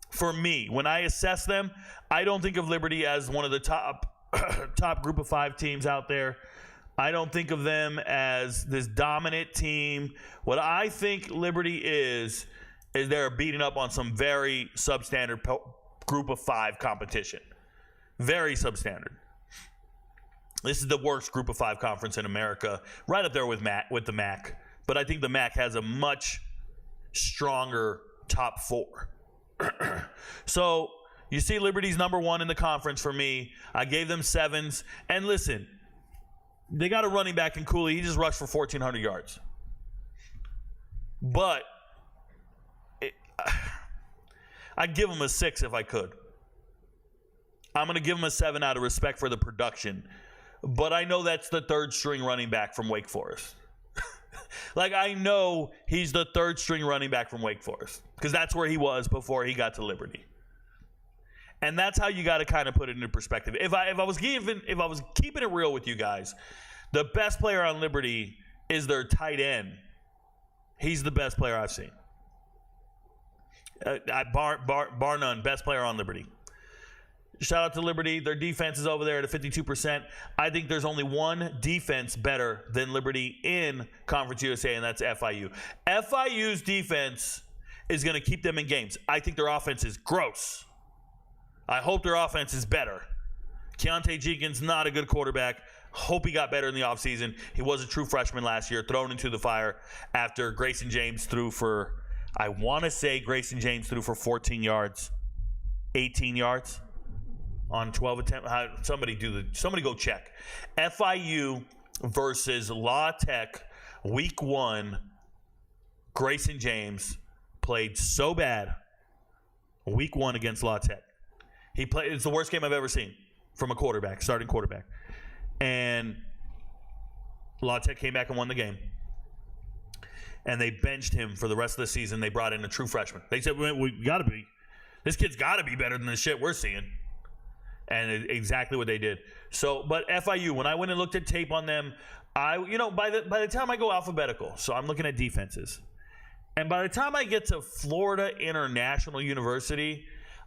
For me, when I assess them, I don't think of Liberty as one of the top group of 5 teams out there. I don't think of them as this dominant team. What I think Liberty is they're beating up on some very substandard group of 5 competition. Very substandard. This is the worst group of 5 conference in America, right up there with the MAC. But I think the MAC has a much stronger top 4. So you see Liberty's number 1 in the conference for me. I gave them 7s. And listen, they got a running back in Cooley. He just rushed for 1,400 yards. But I'd give him a 6 if I could. I'm going to give him a 7 out of respect for the production. But I know that's the 3rd string running back from Wake Forest. Like, I know he's the 3rd string running back from Wake Forest because that's where he was before he got to Liberty. And that's how you got to kind of put it into perspective. If I was keeping it real with you guys, the best player on Liberty is their tight end. He's the best player I've seen. Bar none, best player on Liberty. Shout out to Liberty. Their defense is over there at a 52%. I think there's only one defense better than Liberty in Conference USA, and that's FIU. FIU's defense is going to keep them in games. I think their offense is gross. I hope their offense is better. Keontae Jenkins, not a good quarterback. Hope he got better in the offseason. He was a true freshman last year, thrown into the fire after Grayson James threw for, I want to say Grayson James threw for 14 yards, 18 yards. On 12 attempts, somebody go check. FIU versus La Tech, week 1. Grayson James played so bad. Week 1 against La Tech, it's the worst game I've ever seen from a quarterback, starting quarterback. And La Tech came back and won the game. And they benched him for the rest of the season. They brought in a true freshman. They said, this kid's got to be better than the shit we're seeing. And exactly what they did. So, but FIU, when I went and looked at tape on them, by the time I go alphabetical, so I'm looking at defenses. And by the time I get to Florida International University,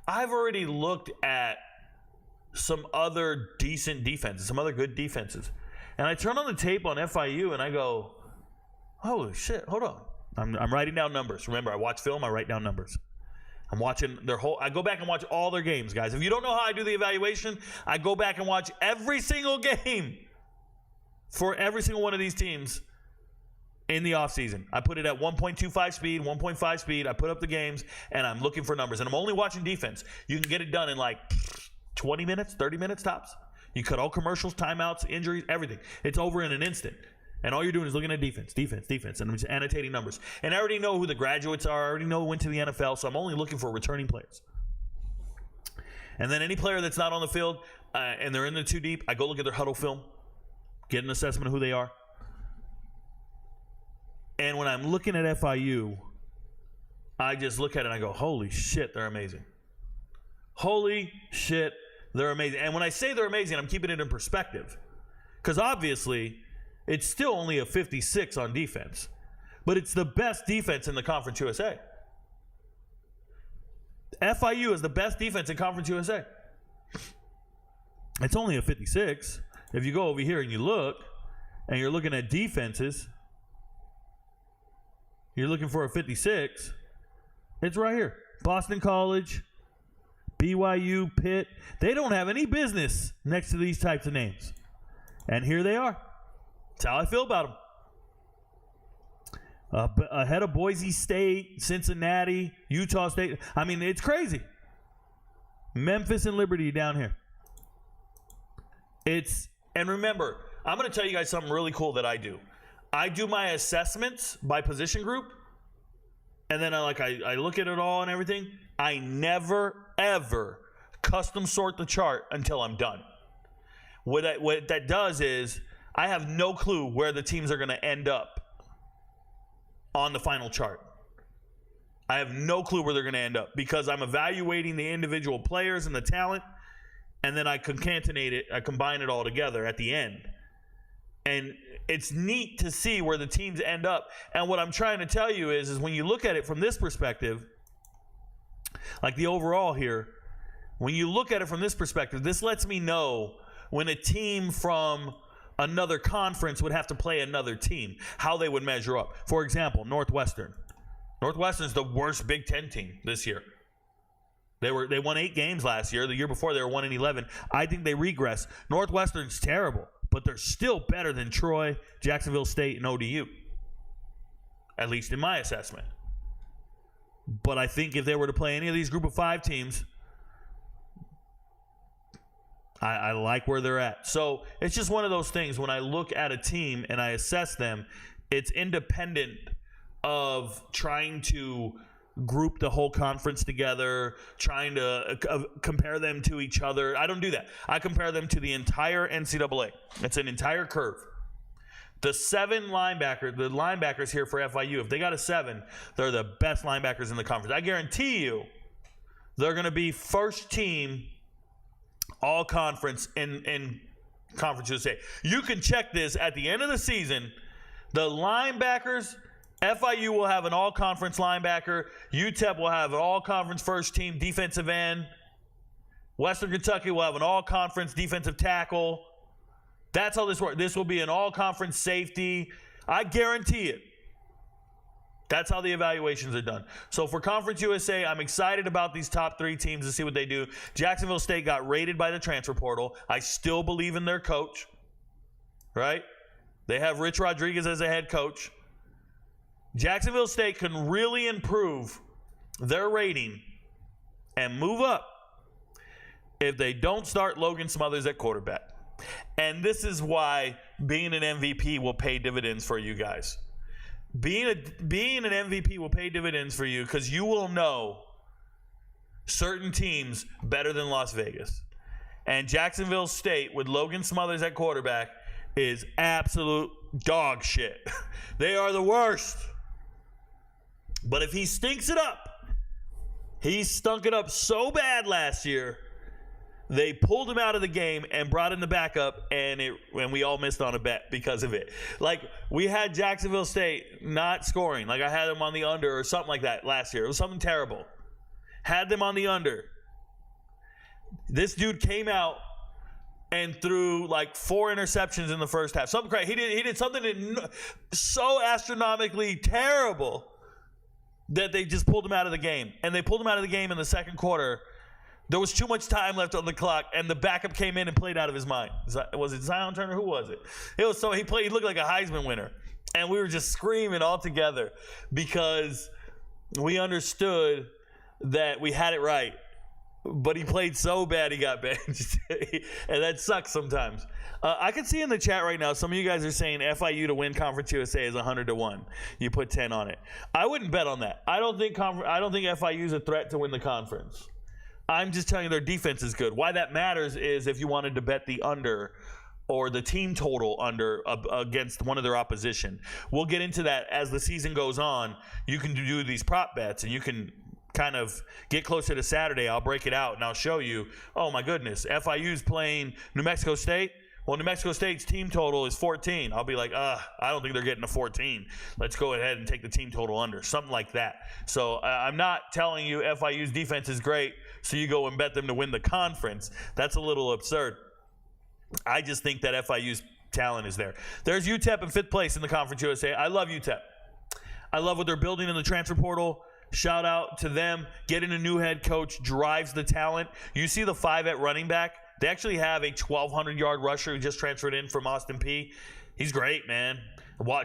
I've already looked at some other decent defenses, some other good defenses. And I turn on the tape on FIU and I go, holy shit, hold on. I'm writing down numbers. Remember, I watch film, I write down numbers. I'm watching I go back and watch all their games, guys. If you don't know how I do the evaluation, I go back and watch every single game. for every single one of these teams in the offseason. I put it at 1.25 speed, 1.5 speed. I put up the games, and I'm looking for numbers. And I'm only watching defense. You can get it done in like 20 minutes, 30 minutes tops. You cut all commercials, timeouts, injuries, everything. It's over in an instant. And all you're doing is looking at defense. And I'm just annotating numbers. And I already know who the graduates are. I already know who went to the NFL, so I'm only looking for returning players. And then any player that's not on the field and they're in the too deep, I go look at their huddle film, get an assessment of who they are. And when I'm looking at FIU, I just look at it and I go, holy shit, they're amazing. Holy shit, they're amazing. And when I say they're amazing, I'm keeping it in perspective. Because obviously, it's still only a 56 on defense. But it's the best defense in the Conference USA. FIU is the best defense in Conference USA. It's only a 56. If you go over here and you look, and you're looking at defenses, you're looking for a 56, it's right here. Boston College, BYU, Pitt. They don't have any business next to these types of names. And here they are. That's how I feel about them. Ahead of Boise State, Cincinnati, Utah State. I mean, it's crazy. Memphis and Liberty down here. And remember, I'm going to tell you guys something really cool that I do. I do my assessments by position group, and then I look at it all and everything. I never, ever custom sort the chart until I'm done. What that does is I have no clue where the teams are going to end up on the final chart. I have no clue where they're going to end up because I'm evaluating the individual players and the talent, and then I concatenate it, I combine it all together at the end. And it's neat to see where the teams end up. And what I'm trying to tell you is when you look at it from this perspective, like the overall here, when you look at it from this perspective, this lets me know when a team from another conference would have to play another team, how they would measure up. For example, Northwestern. Northwestern's the worst Big Ten team this year. They won 8 games last year. The year before, they were 1-11. I think they regress. Northwestern's terrible, but they're still better than Troy, Jacksonville State, and ODU, at least in my assessment. But I think if they were to play any of these Group of 5 teams, I like where they're at. So it's just one of those things. When I look at a team and I assess them, it's independent of trying to group the whole conference together, trying to compare them to each other. I don't do that. I compare them to the entire NCAA. It's an entire curve. The linebackers here for FIU, if they got a 7, they're the best linebackers in the conference. I guarantee you they're going to be first team all conference in Conference USA. You can check this at the end of the season. The linebackers, FIU will have an all-conference linebacker. UTEP will have an all-conference first team defensive end. Western Kentucky will have an all-conference defensive tackle. That's how this works. This will be an all-conference safety. I guarantee it. That's how the evaluations are done. So for Conference USA, I'm excited about these top 3 teams to see what they do. Jacksonville State got raided by the transfer portal. I still believe in their coach, right? They have Rich Rodriguez as a head coach. Jacksonville State can really improve their rating and move up if they don't start Logan Smothers at quarterback. And this is why being an MVP will pay dividends for you guys. Being an MVP will pay dividends for you because you will know certain teams better than Las Vegas. And Jacksonville State with Logan Smothers at quarterback is absolute dog shit. They are the worst. But if he stinks it up, he stunk it up so bad last year, they pulled him out of the game and brought in the backup, and we all missed on a bet because of it. Like, we had Jacksonville State not scoring. Like, I had them on the under or something like that last year. It was something terrible. Had them on the under. This dude came out and threw like 4 interceptions in the first half. Something crazy. He did something so astronomically terrible that they just pulled him out of the game. And they pulled him out of the game in the second quarter There was too much time left on the clock, and the backup came in and played out of his mind. Was it Zion Turner? Who was it? It was so he looked like a Heisman winner. And we were just screaming all together because we understood that we had it right. But he played so bad he got benched. And that sucks sometimes. I can see in the chat right now, some of you guys are saying FIU to win Conference USA is 100-1. You put 10 on it. I wouldn't bet on that. I don't think FIU is a threat to win the conference. I'm just telling you their defense is good. Why that matters is if you wanted to bet the under or the team total under against one of their opposition. We'll get into that as the season goes on. You can do these prop bets, and you can kind of get closer to Saturday. I'll break it out, and I'll show you, oh, my goodness, FIU's playing New Mexico State. Well, New Mexico State's team total is 14. I'll be like, I don't think they're getting to 14. Let's go ahead and take the team total under, something like that. So I'm not telling you FIU's defense is great, so you go and bet them to win the conference. That's a little absurd. I just think that FIU's talent is there. There's UTEP in 5th place in the Conference USA. I love UTEP. I love what they're building in the transfer portal. Shout out to them. Getting a new head coach drives the talent. You see the 5 at running back. They actually have a 1,200-yard rusher who just transferred in from Austin Peay. He's great, man.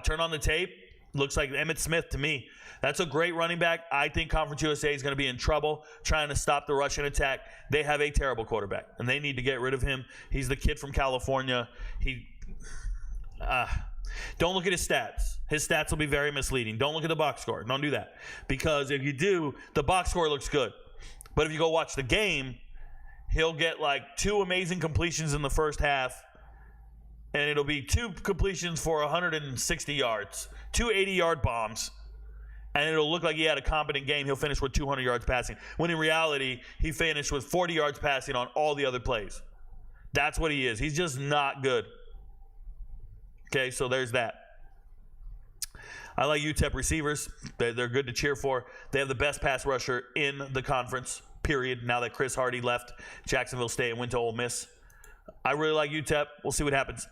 Turn on the tape. Looks like Emmitt Smith to me. That's a great running back. I think Conference USA is going to be in trouble trying to stop the Russian attack. They have a terrible quarterback, and they need to get rid of him. He's the kid from California. Don't look at his stats. His stats will be very misleading. Don't look at the box score. Don't do that. Because if you do, the box score looks good. But if you go watch the game, he'll get like 2 amazing completions in the first half, and it'll be 2 completions for 160 yards, 2 80-yard bombs, and it'll look like he had a competent game. He'll finish with 200 yards passing, when in reality, he finished with 40 yards passing on all the other plays. That's what he is. He's just not good. Okay, so there's that. I like UTEP receivers. They're good to cheer for. They have the best pass rusher in the conference, period, now that Chris Hardy left Jacksonville State and went to Ole Miss. I really like UTEP. We'll see what happens.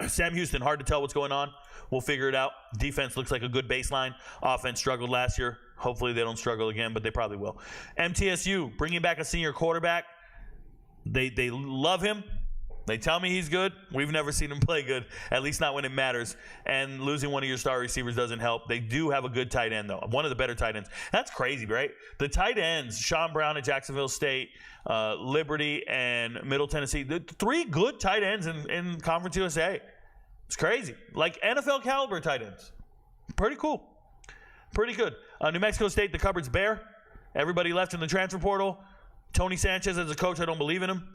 Sam Houston, hard to tell what's going on. We'll figure it out. Defense looks like a good baseline. Offense struggled last year. Hopefully they don't struggle again, but they probably will. MTSU, bringing back a senior quarterback. They love him. They tell me he's good. We've never seen him play good, at least not when it matters. And losing one of your star receivers doesn't help. They do have a good tight end, though. One of the better tight ends. That's crazy, right? The tight ends, Sean Brown at Jacksonville State, Liberty, and Middle Tennessee. The 3 good tight ends in Conference USA. It's crazy. Like NFL caliber tight ends. Pretty cool. Pretty good. New Mexico State, the cupboard's bare. Everybody left in the transfer portal. Tony Sanchez as a coach, I don't believe in him.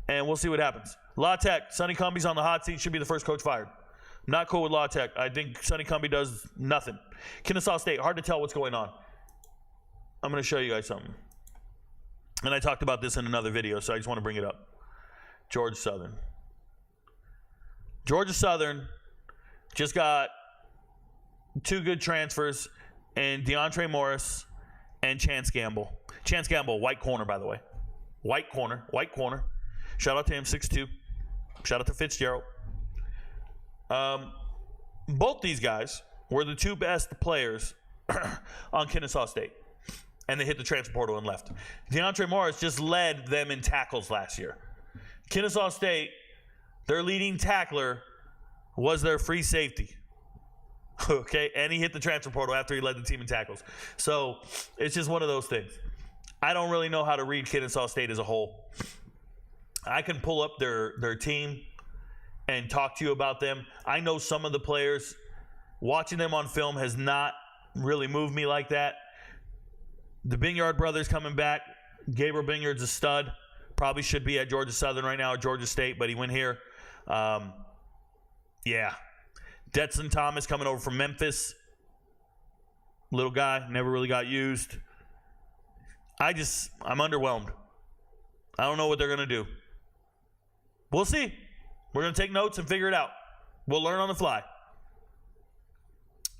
And we'll see what happens. La Tech, Sonny Cumbie's on the hot seat. Should be the first coach fired. Not cool with La Tech. I think Sonny Cumbie does nothing. Kennesaw State, hard to tell what's going on. I'm going to show you guys something. And I talked about this in another video, so I just want to bring it up. Georgia Southern. Georgia Southern just got 2 good transfers, and DeAndre Morris and Chance Gamble. Chance Gamble, white corner, by the way. White corner. Shout out to him, 6'2". Shout out to Fitzgerald. Both these guys were the 2 best players on Kennesaw State. And they hit the transfer portal and left. DeAndre Morris just led them in tackles last year. Kennesaw State, their leading tackler was their free safety. Okay? And he hit the transfer portal after he led the team in tackles. So it's just one of those things. I don't really know how to read Kennesaw State as a whole. I can pull up their team and talk to you about them. I know some of the players. Watching them on film has not really moved me like that. The Binyard brothers coming back. Gabriel Binyard's a stud. Probably should be at Georgia Southern right now, or Georgia State, but he went here. Yeah. Detson Thomas coming over from Memphis. Little guy, never really got used. I'm underwhelmed. I don't know what they're going to do. We'll see. We're going to take notes and figure it out. We'll learn on the fly.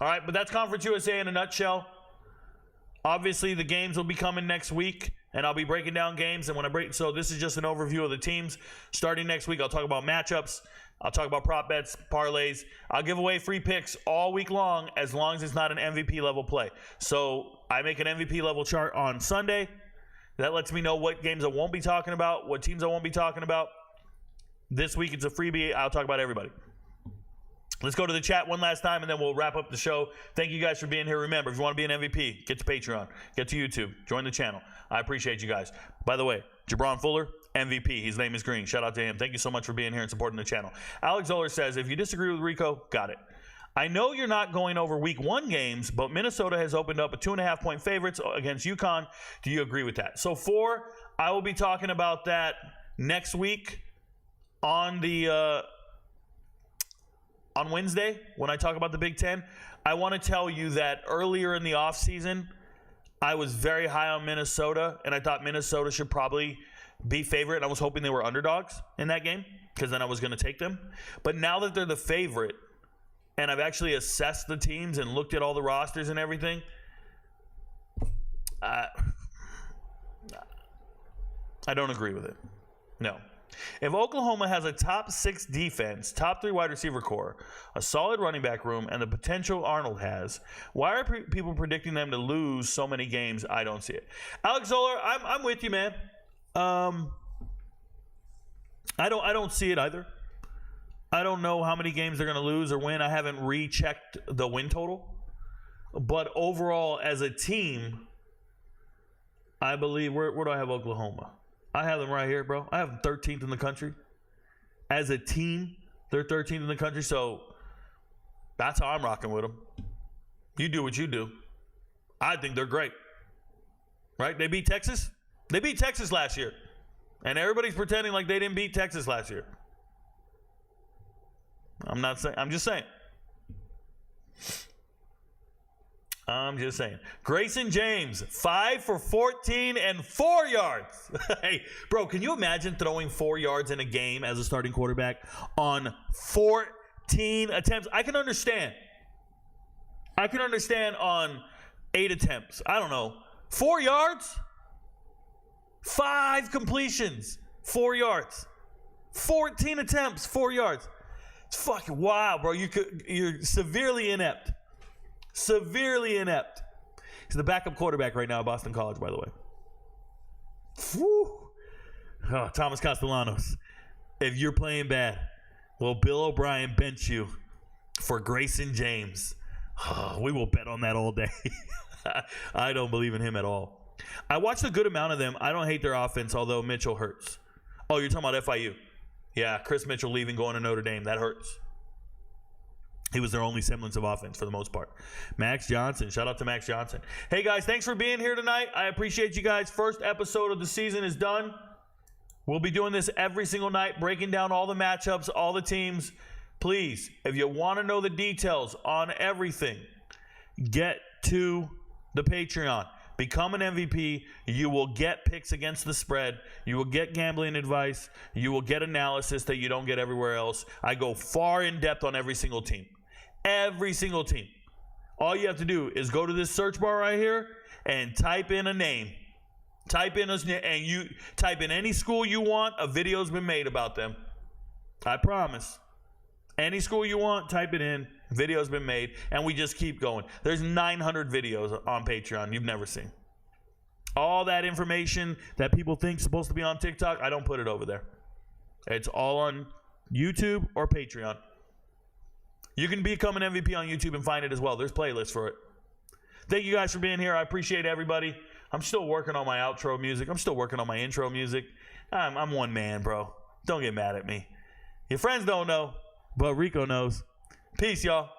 All right, but that's Conference USA in a nutshell. Obviously, the games will be coming next week, and I'll be breaking down games. And so this is just an overview of the teams. Starting next week, I'll talk about matchups. I'll talk about prop bets, parlays. I'll give away free picks all week long as it's not an MVP level play. So I make an MVP level chart on Sunday. That lets me know what games I won't be talking about, what teams I won't be talking about. This week it's a freebie. I'll talk about everybody. Let's go to the chat one last time, and then we'll wrap up the show. Thank you guys for being here. Remember, if you want to be an MVP, get to Patreon, get to YouTube, join the channel. I appreciate you guys. By the way, Jabron Fuller, MVP. His name is Green. Shout out to him. Thank you so much for being here and supporting the channel. Alex Zoller says, if you disagree with Rico, got it. I know you're not going over week 1 games, but Minnesota has opened up a 2.5-point favorites against UConn. Do you agree with that? So 4, I will be talking about that next week on the on Wednesday when I talk about the Big Ten. I want to tell you that earlier in the offseason, I was very high on Minnesota, and I thought Minnesota should probably be favorite. And I was hoping they were underdogs in that game because then I was going to take them. But now that they're the favorite, and I've actually assessed the teams and looked at all the rosters and everything, I don't agree with it. No. If Oklahoma has a top 6 defense, top 3 wide receiver core, a solid running back room, and the potential Arnold has, why are people predicting them to lose so many games? I don't see it. Alex Zoller, I'm with you, man. I don't see it either. I don't know how many games they're going to lose or win. I haven't rechecked the win total. But overall, as a team, I believe, where do I have Oklahoma? I have them right here, bro. I have them 13th in the country. As a team, they're 13th in the country, so that's how I'm rocking with them. You do what you do. I think they're great. Right? They beat Texas? They beat Texas last year. And everybody's pretending like they didn't beat Texas last year. I'm just saying. Grayson James, 5 for 14 and 4 yards. Hey, bro, can you imagine throwing 4 yards in a game as a starting quarterback on 14 attempts? I can understand on 8 attempts. I don't know. 4 yards? 5 completions, 4 yards. 14 attempts, 4 yards. It's fucking wild, bro. You're severely inept. Severely inept. He's the backup quarterback right now at Boston College, by the way. Whew. Oh, Thomas Castellanos. If you're playing bad, will Bill O'Brien bench you for Grayson James? Oh, we will bet on that all day. I don't believe in him at all. I watched a good amount of them. I don't hate their offense, although Mitchell hurts. Oh, you're talking about FIU. Yeah, Chris Mitchell leaving, going to Notre Dame. That hurts. He was their only semblance of offense for the most part. Max Johnson. Shout out to Max Johnson. Hey, guys, thanks for being here tonight. I appreciate you guys. First episode of the season is done. We'll be doing this every single night, breaking down all the matchups, all the teams. Please, if you want to know the details on everything, get to the Patreon. Become an MVP. You will get picks against the spread. You will get gambling advice. You will get analysis that you don't get everywhere else. I go far in depth on every single team. Every single team. All you have to do is go to this search bar right here and type in a name. And you type in any school you want. A video's been made about them. I promise. Any school you want, type it in. Video's been made, and we just keep going. There's 900 videos on Patreon you've never seen. All that information that people think is supposed to be on TikTok, I don't put it over there. It's all on YouTube or Patreon. You can become an MVP on YouTube and find it as well. There's playlists for it. Thank you guys for being here. I appreciate everybody. I'm still working on my outro music. I'm still working on my intro music. I'm one man, bro. Don't get mad at me. Your friends don't know, but Rico knows. Peace, y'all.